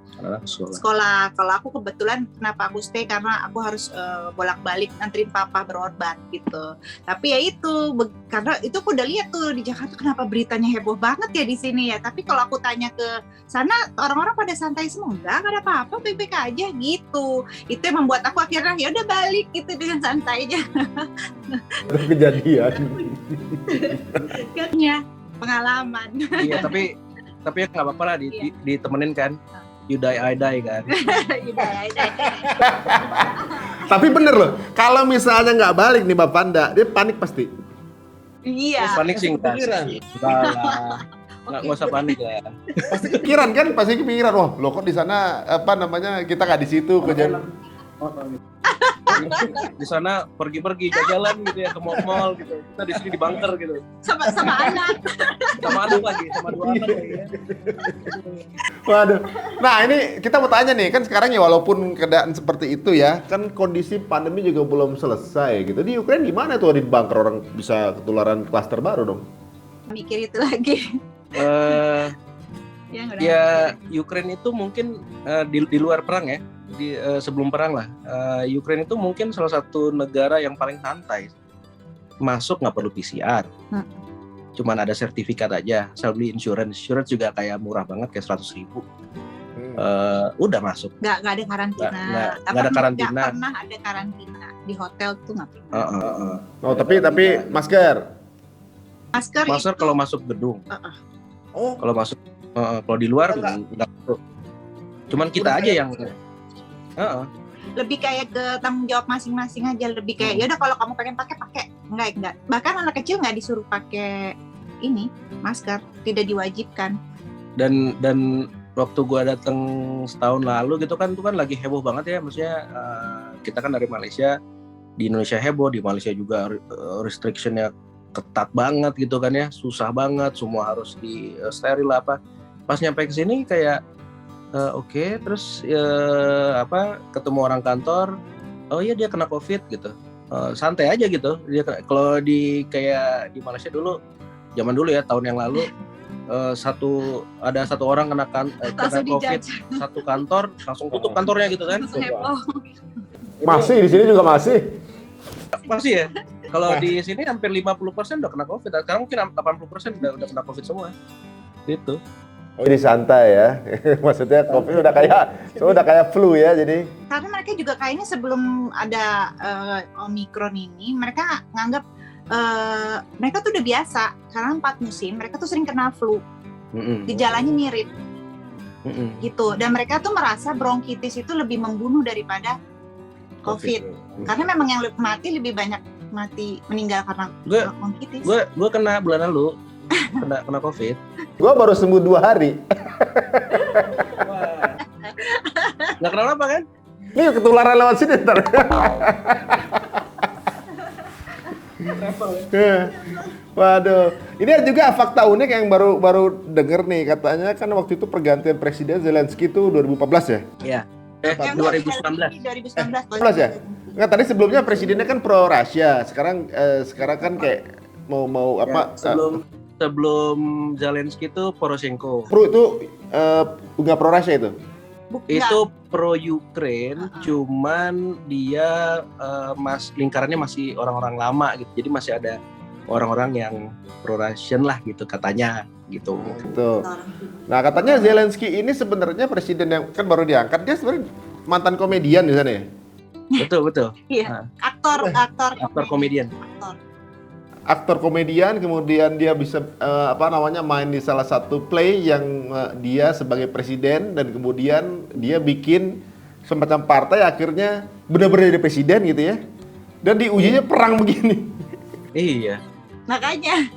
sekolah. Kalau aku kebetulan kenapa aku stay karena aku harus bolak-balik nganterin papa berobat gitu. Tapi ya itu karena itu aku udah lihat tuh di Jakarta kenapa beritanya heboh banget ya di sini ya. Tapi kalau aku tanya ke sana orang-orang pada santai semua, enggak ada apa-apa, baik-baik aja gitu. Itu yang membuat aku akhirnya ya udah balik gitu dengan santainya. Kejadian. Kayaknya pengalaman. Iya, tapi ya nggak apa-apa lah ditemenin kan. You die, I die kan. Tapi bener loh, kalau misalnya nggak balik nih Mbak Panda, dia panik pasti. Iya. Panik sih enggak sih. Nggak usah panik lah. Pasti kepikiran kan, pasti kepikiran. Wah, lo kok di sana apa namanya kita nggak di situ kejadian. Di sana pergi-pergi jalan gitu ya ke mall gitu. Kita di sini di bunker gitu. Sama anak. Sama anak lagi, sama 2 anak lagi ya. Waduh. Nah ini kita mau tanya nih, kan sekarang ya walaupun keadaan seperti itu ya, kan kondisi pandemi juga belum selesai gitu. Di Ukraina gimana tuh di bunker orang bisa ketularan klaster baru dong? Mikir itu lagi. Ya Ukraina itu mungkin di luar perang ya. Sebelum perang lah, Ukraina itu mungkin salah satu negara yang paling santai. Masuk nggak perlu PCR, cuman ada sertifikat aja. Saya beli insurance juga kayak murah banget, kayak 100.000. Udah masuk. Nggak ada karantina. Nggak ada karantina. Nggak pernah ada karantina di hotel tuh nggak pernah. Oh tapi masker. Masker kalau masuk gedung. Oh. Kalau masuk, kalau di luar nggak perlu. Cuman kita aja yang lebih kayak ke tanggung jawab masing-masing aja, lebih kayak ya udah kalau kamu pengen pakai enggak, bahkan anak kecil nggak disuruh pakai ini masker, tidak diwajibkan. Dan waktu gua datang setahun lalu gitu kan, itu kan lagi heboh banget ya, maksudnya kita kan dari Malaysia, di Indonesia heboh, di Malaysia juga restrictionnya ketat banget gitu kan ya, susah banget, semua harus di steril apa. Pas nyampe ke sini kayak Oke, terus ketemu orang kantor, oh iya dia kena COVID gitu, santai aja gitu. Dia kalau kayak di Malaysia dulu, zaman dulu ya tahun yang lalu, ada satu orang kena COVID, satu kantor langsung tutup kantornya gitu kan. Masih di sini juga masih ya. Kalau di sini hampir 50% udah kena COVID, sekarang mungkin 80% udah kena COVID semua, gitu. Oh ini santai ya, maksudnya COVID udah kayak flu ya jadi. Karena mereka juga kayaknya sebelum ada Omicron ini, mereka nganggap mereka tuh udah biasa karena 4 musim, mereka tuh sering kena flu, gejalanya mirip, gitu. Dan mereka tuh merasa bronkitis itu lebih membunuh daripada COVID. Karena memang yang mati lebih banyak meninggal karena bronkitis. Gue kena bulan lalu. Kena COVID. Gua baru sembuh 2 hari. Nggak kenapa kan? Ini ketularan lewat sini ntar. Waduh, ini juga fakta unik yang baru denger nih, katanya kan waktu itu pergantian presiden Zelensky itu 2014 ya? Iya. 2019. 2019 ya? Nggak, tadi sebelumnya presidennya kan pro Rusia, sekarang kan kayak mau apa? Sebelum Zelensky itu Poroshenko. Pro itu nggak pro Rusia itu? Itu pro Ukraine, cuman dia lingkarannya masih orang-orang lama gitu. Jadi masih ada orang-orang yang pro Russian lah gitu katanya gitu. Betul. Nah katanya Zelensky ini sebenarnya presiden yang kan baru diangkat, dia sebenarnya mantan komedian di sana ya? Betul. Iya. Aktor komedian. Aktor komedian, kemudian dia bisa main di salah satu play yang dia sebagai presiden, dan kemudian dia bikin semacam partai, akhirnya benar-benar jadi presiden gitu ya, dan diujinya perang begini. Iya. Makanya.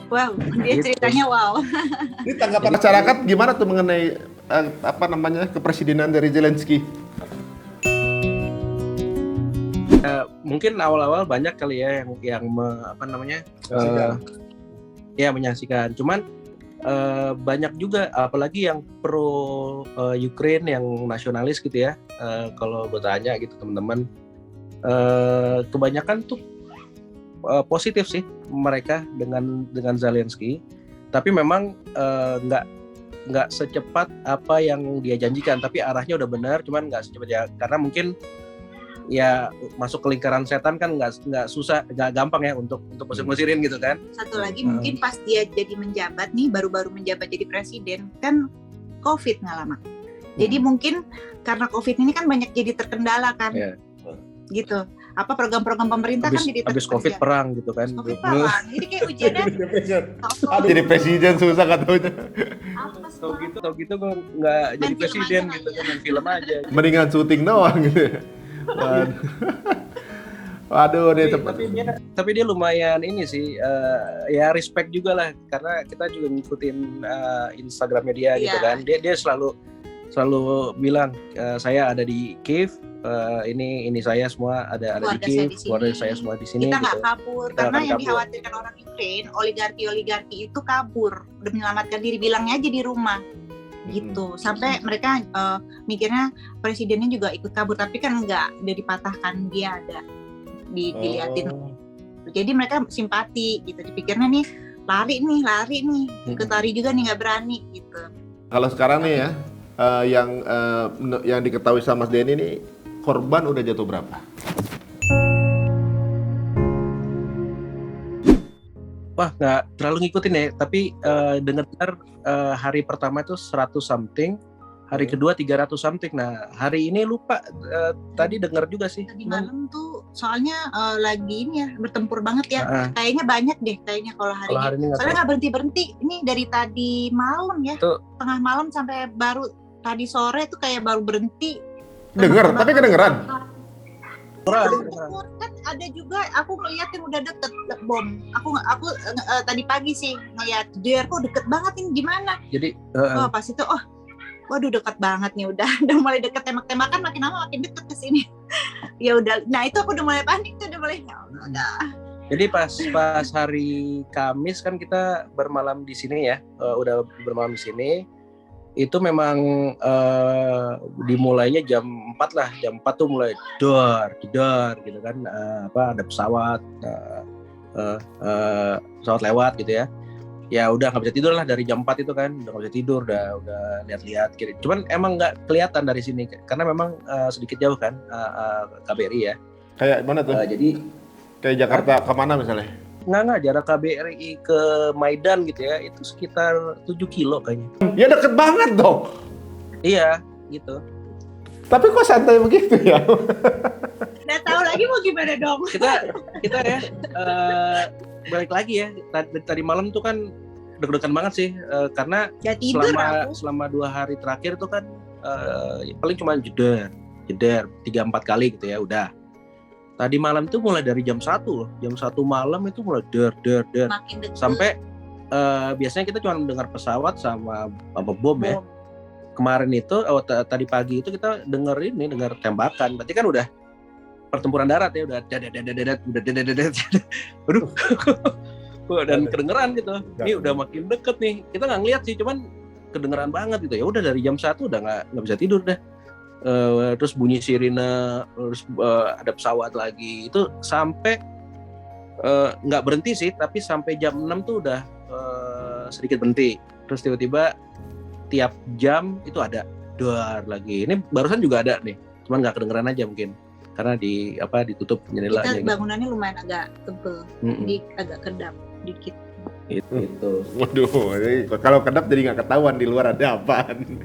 Wow, dia ceritanya wow. Ini tanggapan masyarakat gimana tuh mengenai kepresidenan dari Zelensky? Mungkin awal-awal banyak kali ya yang menyaksikan. Cuman banyak juga apalagi yang pro Ukraine, yang nasionalis gitu ya. Kalau gue tanya gitu teman-teman, kebanyakan tuh positif sih mereka dengan Zelensky, tapi memang nggak secepat apa yang dia janjikan, tapi arahnya udah benar, cuman nggak secepat ya, karena mungkin ya masuk ke lingkaran setan kan nggak susah, nggak gampang ya untuk musir-musirin gitu kan. Satu lagi mungkin pas dia jadi menjabat nih, baru-baru menjabat jadi presiden kan COVID nggak lama. Jadi mungkin karena COVID ini kan banyak jadi terkendala kan, gitu. Apa program-program pemerintah kan jadi habis COVID perang gitu kan. COVID perang, jadi kayak ujiannya. Jadi presiden susah katanya. Tau gitu gue nggak jadi presiden gitu kan, main film aja. Mendingan syuting doang gitu. Waduh, tapi dia lumayan ini sih, ya respect juga lah, karena kita juga ngikutin Instagramnya dia gitu kan. Dia selalu bilang saya ada di Kiev, ini saya semua ada di Kiev, keluarga saya semua di sini. Kita nggak gitu. kabur, karena yang dikhawatirkan orang Ukraine, oligarki itu kabur, udah menyelamatkan diri, bilangnya aja di rumah. Gitu, sampai mereka mikirnya presidennya juga ikut kabur, tapi kan enggak, udah dipatahkan, dia ada diliatin. Jadi mereka simpati gitu, dipikirnya nih lari nih, ikut lari juga nih, nggak berani gitu. Kalau sekarang nih ya, yang diketahui sama Mas Denny nih, korban udah jatuh berapa? Wah, nggak terlalu ngikutin ya, tapi dengar hari pertama itu 100 something, hari kedua 300 something. Nah, hari ini lupa, tadi dengar juga sih. Tadi malam tuh soalnya lagi ini ya, bertempur banget ya. Kayaknya banyak deh kalau hari ini. Soalnya nggak berhenti. Ini dari tadi malam ya, tengah malam sampai baru tadi sore tuh kayak baru berhenti. Dengar, tapi kedengeran. Kan ada juga aku ngeliatin udah deket bom. Aku tadi pagi sih ngeliat kok deket banget ini gimana? Jadi pas itu waduh deket banget nih, udah mulai deket, tembak-tembakan makin lama makin deket ke sini. Ya udah, nah itu aku udah mulai panik tuh, udah mulai udah. Jadi pas hari Kamis kan kita bermalam di sini ya, udah bermalam di sini. Itu memang dimulainya jam 4 lah, jam 4 tuh mulai jedar gitu kan, ada pesawat lewat gitu ya. Ya udah nggak bisa tidur lah dari jam 4 itu kan, udah nggak bisa tidur, udah lihat-lihat kiri. Cuman emang nggak kelihatan dari sini karena memang sedikit jauh kan KBRI ya. Kayak mana tuh? Jadi kayak Jakarta kemana misalnya? Nggak, jarak KBRI ke Maidan gitu ya, itu sekitar 7 kilo kayaknya. Ya deket banget dong. Iya, gitu. Tapi kok santai begitu ya? Nggak tahu lagi mau gimana dong. Kita ya, balik lagi ya, tadi malam tuh kan deg-degan banget sih, karena selama 2 hari terakhir tuh kan paling cuma jedar 3-4 kali gitu ya, udah. Tadi malam itu mulai dari jam 1 loh. Jam 1 malam itu mulai der. Sampai biasanya kita cuma dengar pesawat sama bom ya. Kemarin itu tadi pagi itu kita dengar tembakan. Berarti kan udah pertempuran darat ya, udah aduh. Dan kedengeran gitu. Ini udah makin deket nih. Kita nggak ngeliat sih, cuman kedengeran banget gitu. Ya udah dari jam 1 udah nggak bisa tidur dah. Terus bunyi sirine, terus ada pesawat lagi, itu sampai nggak berhenti sih, tapi sampai jam 6 tuh udah sedikit berhenti, terus tiba-tiba tiap jam itu ada duar lagi. Ini barusan juga ada nih, cuman nggak kedengeran aja mungkin karena ditutup jendelanya. Kita bangunannya lumayan agak tebel, jadi agak kedap dikit. Itu. Waduh, kalau kedap jadi nggak ketahuan di luar ada apaan.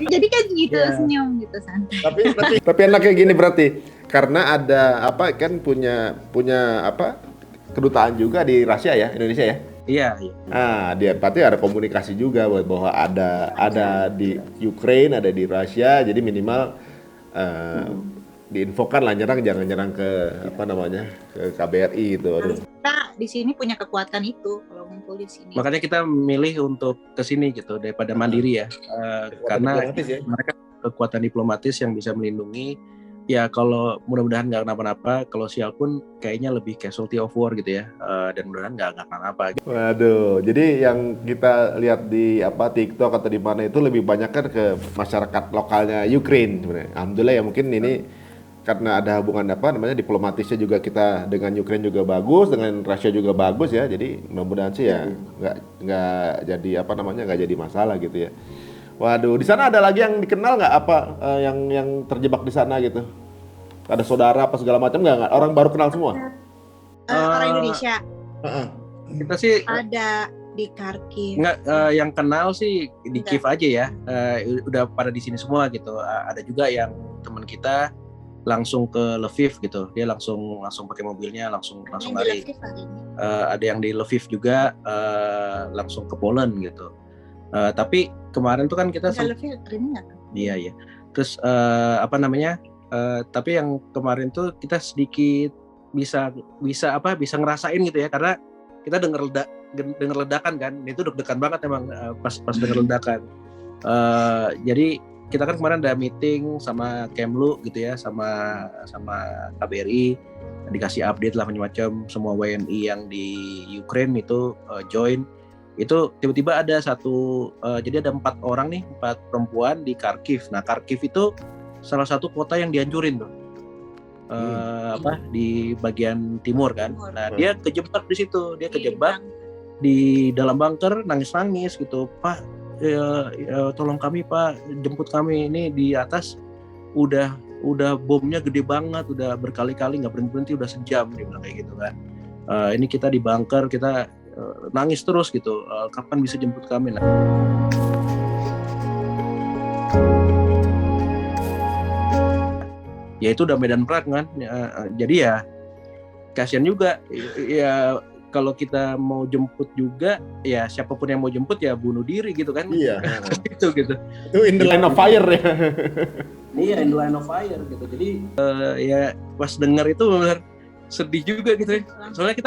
Jadi kan gitu, senyum gitu santai. Tapi enaknya gini berarti karena ada punya kedutaan juga di Rusia ya, Indonesia ya. Iya. Dia berarti ada komunikasi juga bahwa ada di Ukraine, ada di Rusia, jadi minimal diinfokan lah jangan nyerang ke ke KBRI itu. Kita di sini punya kekuatan itu kalau ngumpul di sini. Makanya kita milih untuk ke sini gitu daripada mandiri ya, karena mereka kekuatan diplomatis yang bisa melindungi. Ya kalau mudah-mudahan nggak kenapa-napa, kalau sial pun kayaknya lebih casualty of war gitu ya, dan mudah-mudahan nggak kenapa-napa. Gitu. Waduh, jadi yang kita lihat di TikTok atau di mana itu lebih banyak kan ke masyarakat lokalnya Ukraine sebenarnya. Alhamdulillah ya mungkin ini karena ada hubungan apa namanya diplomatisnya juga kita dengan Ukraina juga bagus, dengan Rusia juga bagus ya. Jadi mudah-mudahan sih ya nggak jadi apa namanya nggak jadi masalah gitu ya. Waduh, di sana ada lagi yang dikenal nggak apa yang terjebak di sana gitu? Ada saudara apa segala macam nggak? Orang baru kenal semua? Orang Indonesia Kita sih ada di Kharkiv. nggak yang kenal sih di Kiev aja ya. Udah pada di sini semua gitu. Ada juga yang teman kita langsung ke Lviv gitu. Dia langsung pakai mobilnya langsung Yang di lari. Lviv hari ini. Ada yang di Lviv juga langsung ke Poland gitu. Tapi kemarin tuh kan kita Di Lviv hari ini nggak? iya. Terus apa namanya? Tapi yang kemarin tuh kita sedikit bisa ngerasain gitu ya, karena kita denger ledakan kan. Itu deg-degan banget emang pas denger ledakan. Jadi kita kan kemarin ada meeting sama Kemlu gitu ya, sama KBRI, dikasih update lah macam-macam, semua WNI yang di Ukraine itu join. Itu tiba-tiba ada jadi ada 4 perempuan di Kharkiv. Nah, Kharkiv itu salah satu kota yang dihancurin tuh. Di bagian timur kan. Nah, dia kejebak di situ. Dia kejebak di dalam bunker, nangis-nangis gitu. Pak, tolong kami Pak, jemput kami, ini di atas udah bomnya gede banget, udah berkali-kali nggak berhenti, udah sejam, dia bilang kayak gitu kan. Ini kita di bunker, kita nangis terus gitu, kapan bisa jemput kami? Nah, ya itu udah medan perang kan, jadi ya kasihan juga ya. Kalau kita mau jemput juga, ya siapapun yang mau jemput ya bunuh diri gitu kan. Iya. Itu gitu. Itu in the line of fire ya. Iya, in the line of fire gitu. Jadi ya pas dengar itu benar sedih juga gitu ya. Soalnya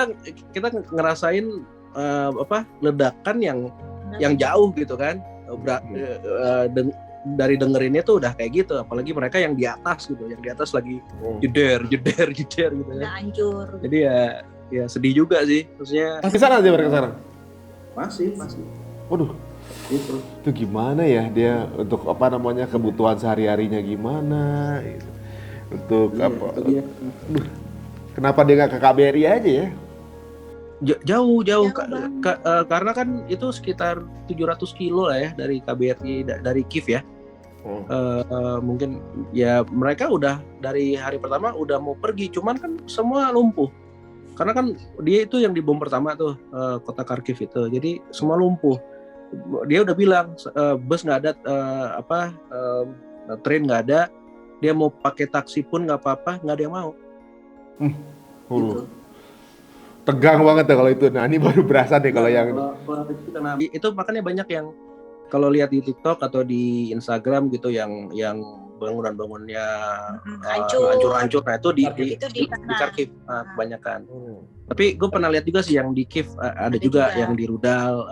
kita ngerasain ledakan yang jauh gitu kan. Dari dengerinnya tuh udah kayak gitu, apalagi mereka yang di atas gitu, yang di atas lagi jeder gitu Udah kan. hancur. Jadi ya sedih juga sih, maksudnya. Di sana aja mereka sekarang. Masih. Waduh, Gitu. itu gimana ya dia untuk apa namanya kebutuhan sehari-harinya gimana? Gitu. Untuk apa? Iya. Kenapa dia nggak ke KBRI aja ya? Jauh banget. karena kan itu sekitar 700 kilo lah ya dari KBRI, dari Kiev ya. Mungkin ya mereka udah dari hari pertama udah mau pergi, cuman kan semua lumpuh karena kan dia itu yang dibom pertama tuh, kota Kharkiv itu, jadi semua lumpuh. Dia udah bilang bus nggak ada, train nggak ada, dia mau pakai taksi pun nggak apa-apa, nggak ada yang mau. Gitu. Tegang banget ya kalau itu. Nah ini baru berasa deh kalau yang itu makanya banyak yang kalau lihat di TikTok atau di Instagram gitu yang bangunan-bangunnya hancur-hancur, nah itu di Kharkiv kebanyakan. Tapi gue pernah lihat juga sih yang di Kiev, ada juga yang di Rudal,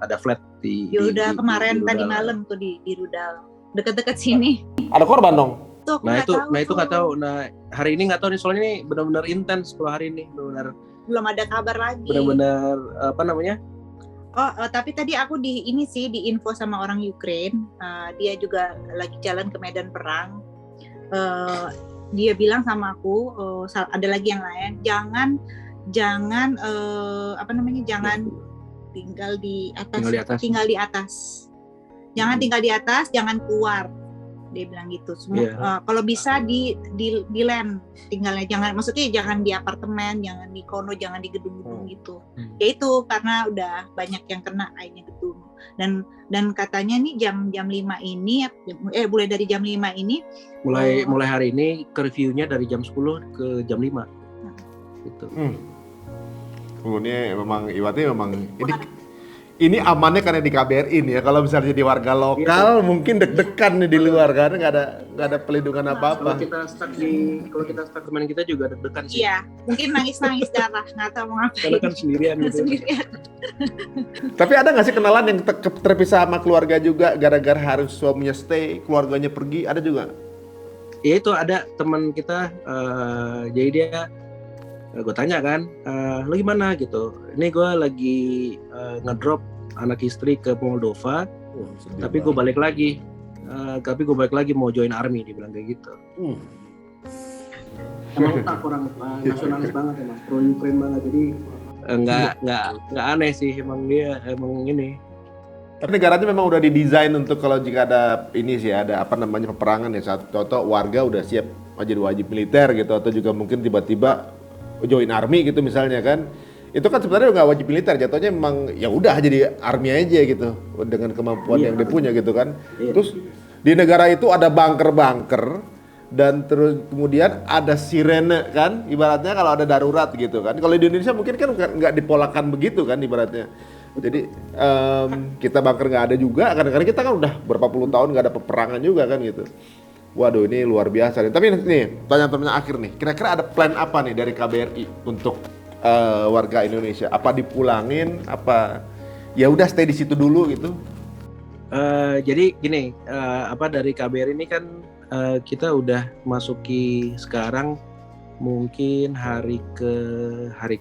ada flat di Udah di kemarin Rudal. tadi malam tuh di Rudal, deket-deket sini. ada korban dong. Tuh, aku Itu nggak tahu. Nah hari ini nggak tahu nih, soalnya ini benar-benar intens kalau hari ini, benar-benar belum ada kabar lagi. Tapi tadi aku diinfo sama orang Ukraine, dia juga lagi jalan ke medan perang. Dia bilang sama aku, ada lagi yang lain, jangan tinggal di atas. Jangan tinggal di atas, jangan keluar. Dia bilang gitu. Semua kalau bisa di land tinggalnya, jangan di apartemen, jangan di kono, jangan di gedung-gedung gitu. Ya itu karena udah banyak yang kena akhirnya gedung. Dan katanya nih jam 5 ini mulai dari jam 5 ini mulai hari ini curfew-nya dari jam 10 ke jam 5. Gitu. Ini memang Iwati ini amannya karena di KBRI nih ya. Kalau misalnya jadi warga lokal mungkin deg-degan nih di luar kan, nggak ada pelindungan apa-apa. Kalau kita start teman kita juga deg-degan sih. Iya, mungkin nangis darah, nggak tahu mau ngapain. Karena kan sendirian gitu. Tapi ada nggak sih kenalan yang terpisah sama keluarga juga gara-gara harus suaminya stay, keluarganya pergi, ada juga? Ya itu ada teman kita, jadi dia gue tanya kan, lo gimana gitu. Ini gue lagi ngedrop anak istri ke Moldova, tapi gue balik lagi mau join army, dia bilang kayak gitu. emang tak kurang nasionalis banget emang, pro Ukraine banget. Jadi nggak aneh sih, emang dia emang ini. Tapi negaranya memang udah didesain untuk kalau jika ada ini sih, ada apa namanya peperangan ya, saat contoh warga udah siap jadi wajib militer gitu, atau juga mungkin tiba-tiba join army gitu misalnya kan. Itu kan sebenarnya nggak wajib militer, jatuhnya memang ya udah jadi army aja gitu dengan kemampuan yang dia punya gitu kan. Terus di negara itu ada bunker-bunker dan terus kemudian ada sirene kan, ibaratnya kalau ada darurat gitu kan. Kalau di Indonesia mungkin kan nggak dipolakan begitu kan ibaratnya. Jadi kita bunker nggak ada juga, kadang-kadang kita kan udah berapa puluh tahun nggak ada peperangan juga kan gitu. Waduh, ini luar biasa nih. Tapi nih pertanyaan akhir nih, kira-kira ada plan apa nih dari KBRI untuk warga Indonesia? Apa dipulangin? Apa ya udah stay di situ dulu gitu? Jadi gini, dari KBRI ini kan kita udah masuki sekarang mungkin hari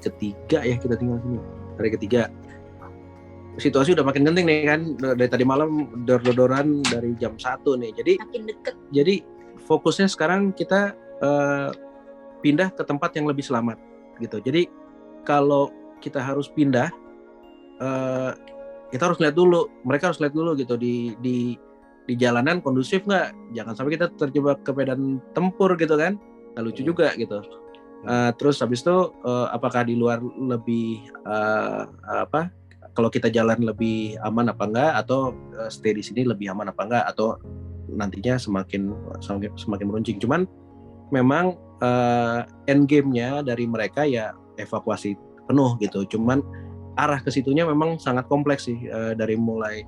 ketiga ya kita tinggal sini, hari ketiga. Situasi udah makin genting nih kan, dari tadi malam dor-doran dari jam 1 nih. Jadi Makin deket. Jadi fokusnya sekarang kita pindah ke tempat yang lebih selamat gitu. Jadi kalau kita harus pindah, kita harus lihat dulu, mereka harus lihat dulu gitu di jalanan kondusif nggak. Jangan sampai kita terjebak ke medan tempur gitu kan, nggak lucu juga gitu. Terus habis itu apakah di luar lebih kalau kita jalan lebih aman apa enggak, atau stay di sini lebih aman apa enggak, atau nantinya semakin meruncing. Cuman memang end game-nya dari mereka ya evakuasi penuh gitu. Cuman arah ke situnya memang sangat kompleks sih, dari mulai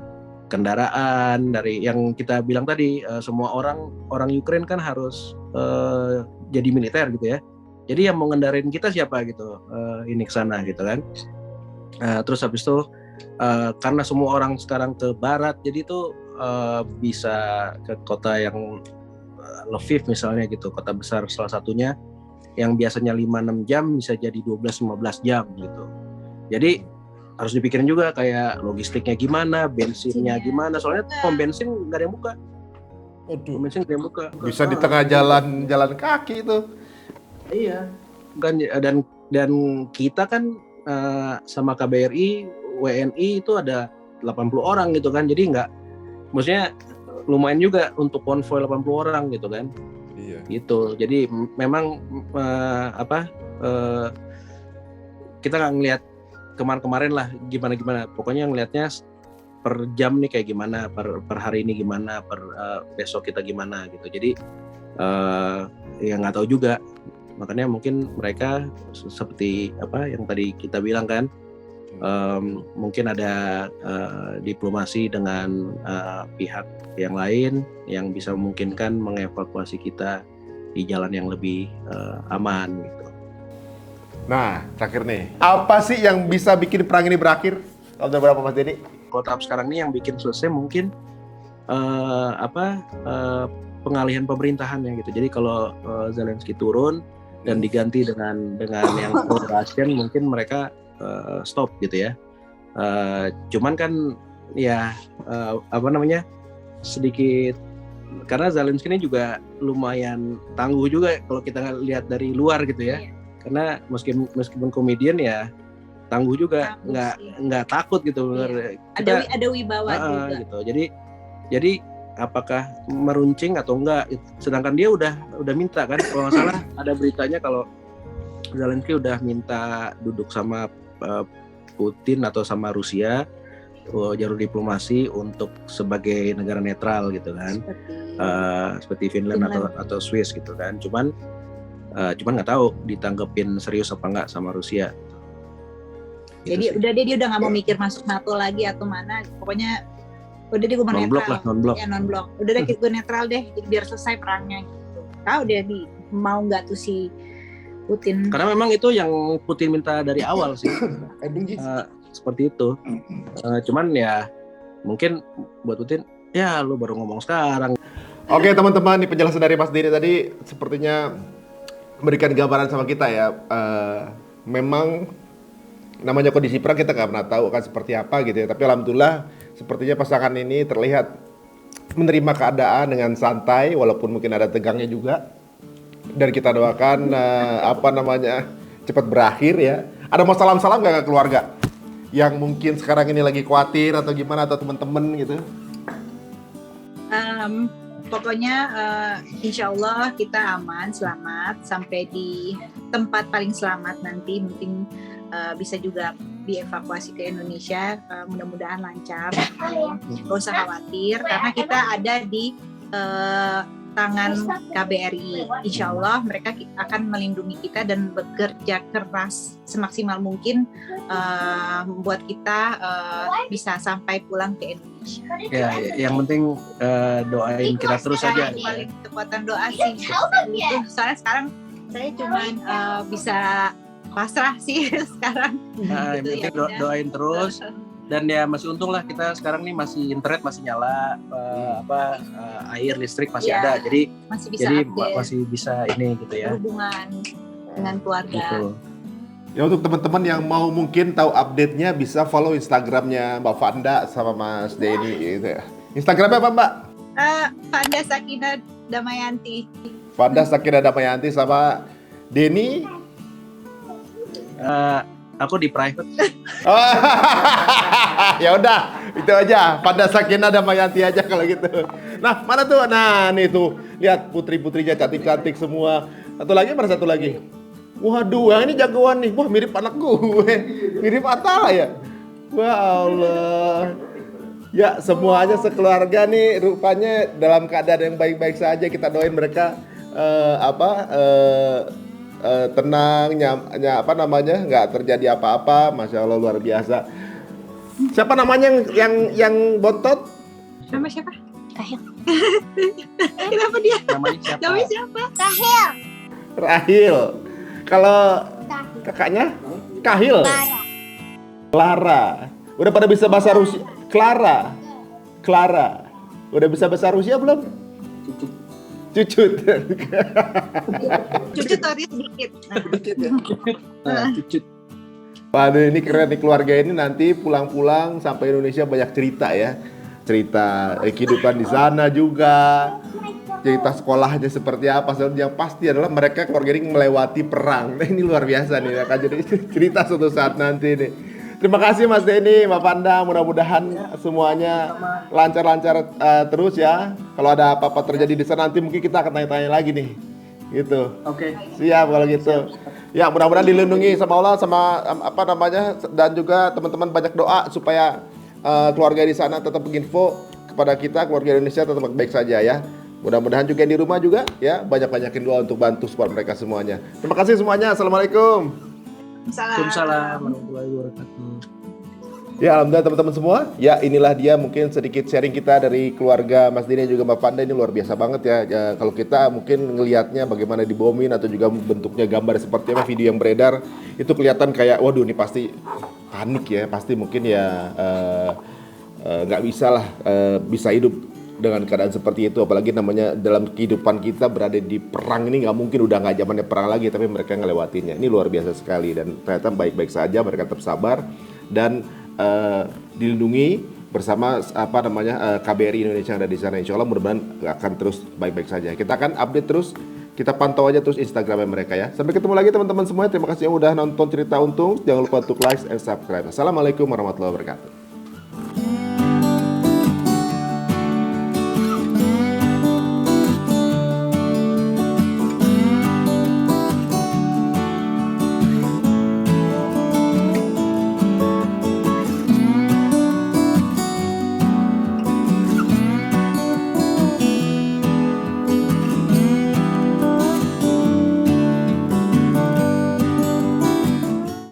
kendaraan, dari yang kita bilang tadi, semua orang Ukraine kan harus jadi militer gitu ya. Jadi yang mau ngendarain kita siapa gitu, ini ke sana gitu kan. Terus habis itu karena semua orang sekarang ke barat, jadi itu bisa ke kota yang Lviv misalnya gitu, kota besar salah satunya, yang biasanya 5-6 jam bisa jadi 12-15 jam gitu. Jadi harus dipikirin juga kayak logistiknya gimana, bensinnya gimana, soalnya pom bensin nggak ada yang buka. Pom bensin nggak ada yang buka. Bisa di tengah jalan kaki itu. Iya. Kan dan kita kan sama KBRI, WNI itu ada 80 orang gitu kan, jadi maksudnya lumayan juga untuk konvoy 80 orang gitu kan. Iya. Gitu, jadi memang kita nggak ngelihat kemarin lah gimana, pokoknya ngelihatnya per jam nih kayak gimana, per hari ini gimana, per besok kita gimana gitu. Jadi ya nggak tahu juga, makanya mungkin mereka seperti yang tadi kita bilang kan, mungkin ada diplomasi dengan pihak yang lain yang bisa memungkinkan mengevakuasi kita di jalan yang lebih aman gitu. Nah, terakhir nih, apa sih yang bisa bikin perang ini berakhir? Kalau udah berapa Mas Dedi? Kalau tahap sekarang ini yang bikin selesai mungkin pengalihan pemerintahannya gitu. Jadi kalau Zelensky turun dan diganti dengan yang pro-Russian, mungkin mereka stop gitu ya. Cuman kan ya sedikit, karena Zelensky ini juga lumayan tangguh juga kalau kita lihat dari luar gitu ya. Karena meskipun komedian ya tangguh juga, nggak takut gitu. Iya. Ada wibawa juga gitu. Jadi apakah meruncing atau enggak? Sedangkan dia udah minta kan, kalau nggak salah ada beritanya kalau Zelensky udah minta duduk sama Putin atau sama Rusia, jalur diplomasi untuk sebagai negara netral gitu kan, seperti Finland. Atau Swiss gitu kan. Cuman nggak tahu ditanggepin serius apa enggak sama Rusia. Jadi gitu dia udah nggak mau mikir masuk NATO lagi atau mana, pokoknya udah dia gue mau netral. Non-blok. Udah deh gue netral deh, jadi biar selesai perangnya gitu. Tahu dia mau nggak tuh si Putin. Karena memang itu yang Putin minta dari awal sih. Seperti itu. Cuman ya mungkin buat Putin, ya lu baru ngomong sekarang. Oke teman-teman, ini penjelasan dari Mas Dedi tadi sepertinya memberikan gambaran sama kita ya. Memang namanya kondisi perang kita nggak pernah tahu kan seperti apa gitu ya. Tapi alhamdulillah sepertinya pasangan ini terlihat menerima keadaan dengan santai, walaupun mungkin ada tegangnya juga. Dan kita doakan cepat berakhir ya. Ada mau salam-salam nggak ke keluarga yang mungkin sekarang ini lagi khawatir atau gimana, atau teman-teman gitu? Pokoknya insya Allah kita aman, selamat sampai di tempat paling selamat nanti. Mungkin bisa juga dievakuasi ke Indonesia. Mudah-mudahan lancar. Gak usah khawatir karena kita ada di tangan KBRI. Insya Allah mereka akan melindungi kita dan bekerja keras semaksimal mungkin membuat kita bisa sampai pulang ke Indonesia. Ya, yang penting doain kita terus aja. Paling kekuatan doa sih. Itu soalnya sekarang saya cuman bisa pasrah sih sekarang. Nah, yang penting doain terus. Dan ya masih untung lah kita sekarang nih masih internet masih nyala, air listrik masih ada, jadi masih bisa ini gitu ya. Hubungan dengan keluarga. Gitu. Ya untuk teman-teman yang mau mungkin tahu update-nya bisa follow Instagramnya Mbak Vanda sama Mas Denny gitu ya. Instagramnya apa Mbak? Vanda Sakinah Damayanti. Vanda Sakinah Damayanti sama Denny. Aku di private. Oh, ya udah, itu aja. Pada Sakinah Damayanti aja kalau gitu. Nah, mana tuh? Nah, nih tuh. Lihat putri-putrinya cantik-cantik semua. Satu lagi. Waduh, yang ini jagoan nih. Wah, mirip anak gue. Mirip Atala ya. Wah Allah. Ya, semuanya sekeluarga nih rupanya dalam keadaan yang baik-baik saja. Kita doain mereka tenang, nggak terjadi apa-apa. Masya Allah luar biasa. Siapa namanya yang bontot? Nama siapa? Rahil. Kenapa dia? Namanya siapa? Rahil. Kalau kakaknya? Kahil. Clara. Udah pada bisa bahasa Rusia? Clara. Udah bisa bahasa Rusia belum? Cucut. Cucut tadi sedikit. Cucut. Waduh, ini keren nih keluarga ini, nanti pulang-pulang sampai Indonesia banyak cerita ya. Cerita kehidupan di sana juga. Cerita sekolahnya seperti apa. Yang pasti adalah mereka keluarga ini melewati perang. Nah, ini luar biasa nih, akan jadi cerita suatu saat nanti nih. Terima kasih Mas Denny, Mbak Vanda. Mudah-mudahan semuanya lancar-lancar terus ya. Kalau ada apa-apa terjadi di sana nanti mungkin kita akan tanya-tanya lagi nih. Gitu. Oke. Siap kalau gitu. Ya, mudah-mudahan dilindungi sama Allah, sama dan juga teman-teman banyak doa supaya keluarga di sana tetap info kepada kita, keluarga Indonesia tetap baik saja ya. Mudah-mudahan juga yang di rumah juga ya banyak-banyakin doa untuk bantu support mereka semuanya. Terima kasih semuanya. Assalamualaikum. Waalaikumsalam warahmatullahi wabarakatuh. Ya, alhamdulillah teman-teman semua. Ya, inilah dia mungkin sedikit sharing kita dari keluarga Mas Denny dan juga Mbak Vanda. Ini luar biasa banget ya. Kalau kita mungkin ngelihatnya bagaimana dibomin atau juga bentuknya gambar seperti apa video yang beredar, itu kelihatan kayak waduh ini pasti panik ya. Pasti mungkin ya nggak bisa hidup dengan keadaan seperti itu, apalagi namanya dalam kehidupan kita berada di perang ini nggak mungkin, udah nggak zamannya perang lagi, tapi mereka ngelewatinnya. Ini luar biasa sekali dan ternyata baik-baik saja, mereka tetap sabar dan dilindungi bersama KBRI Indonesia yang ada di sana. Insya Allah mudah-mudahan akan terus baik-baik saja. Kita akan update terus, kita pantau aja terus Instagramnya mereka ya. Sampai ketemu lagi teman-teman semuanya. Terima kasih yang udah nonton Cerita Untung. Jangan lupa untuk like and subscribe. Assalamualaikum warahmatullahi wabarakatuh.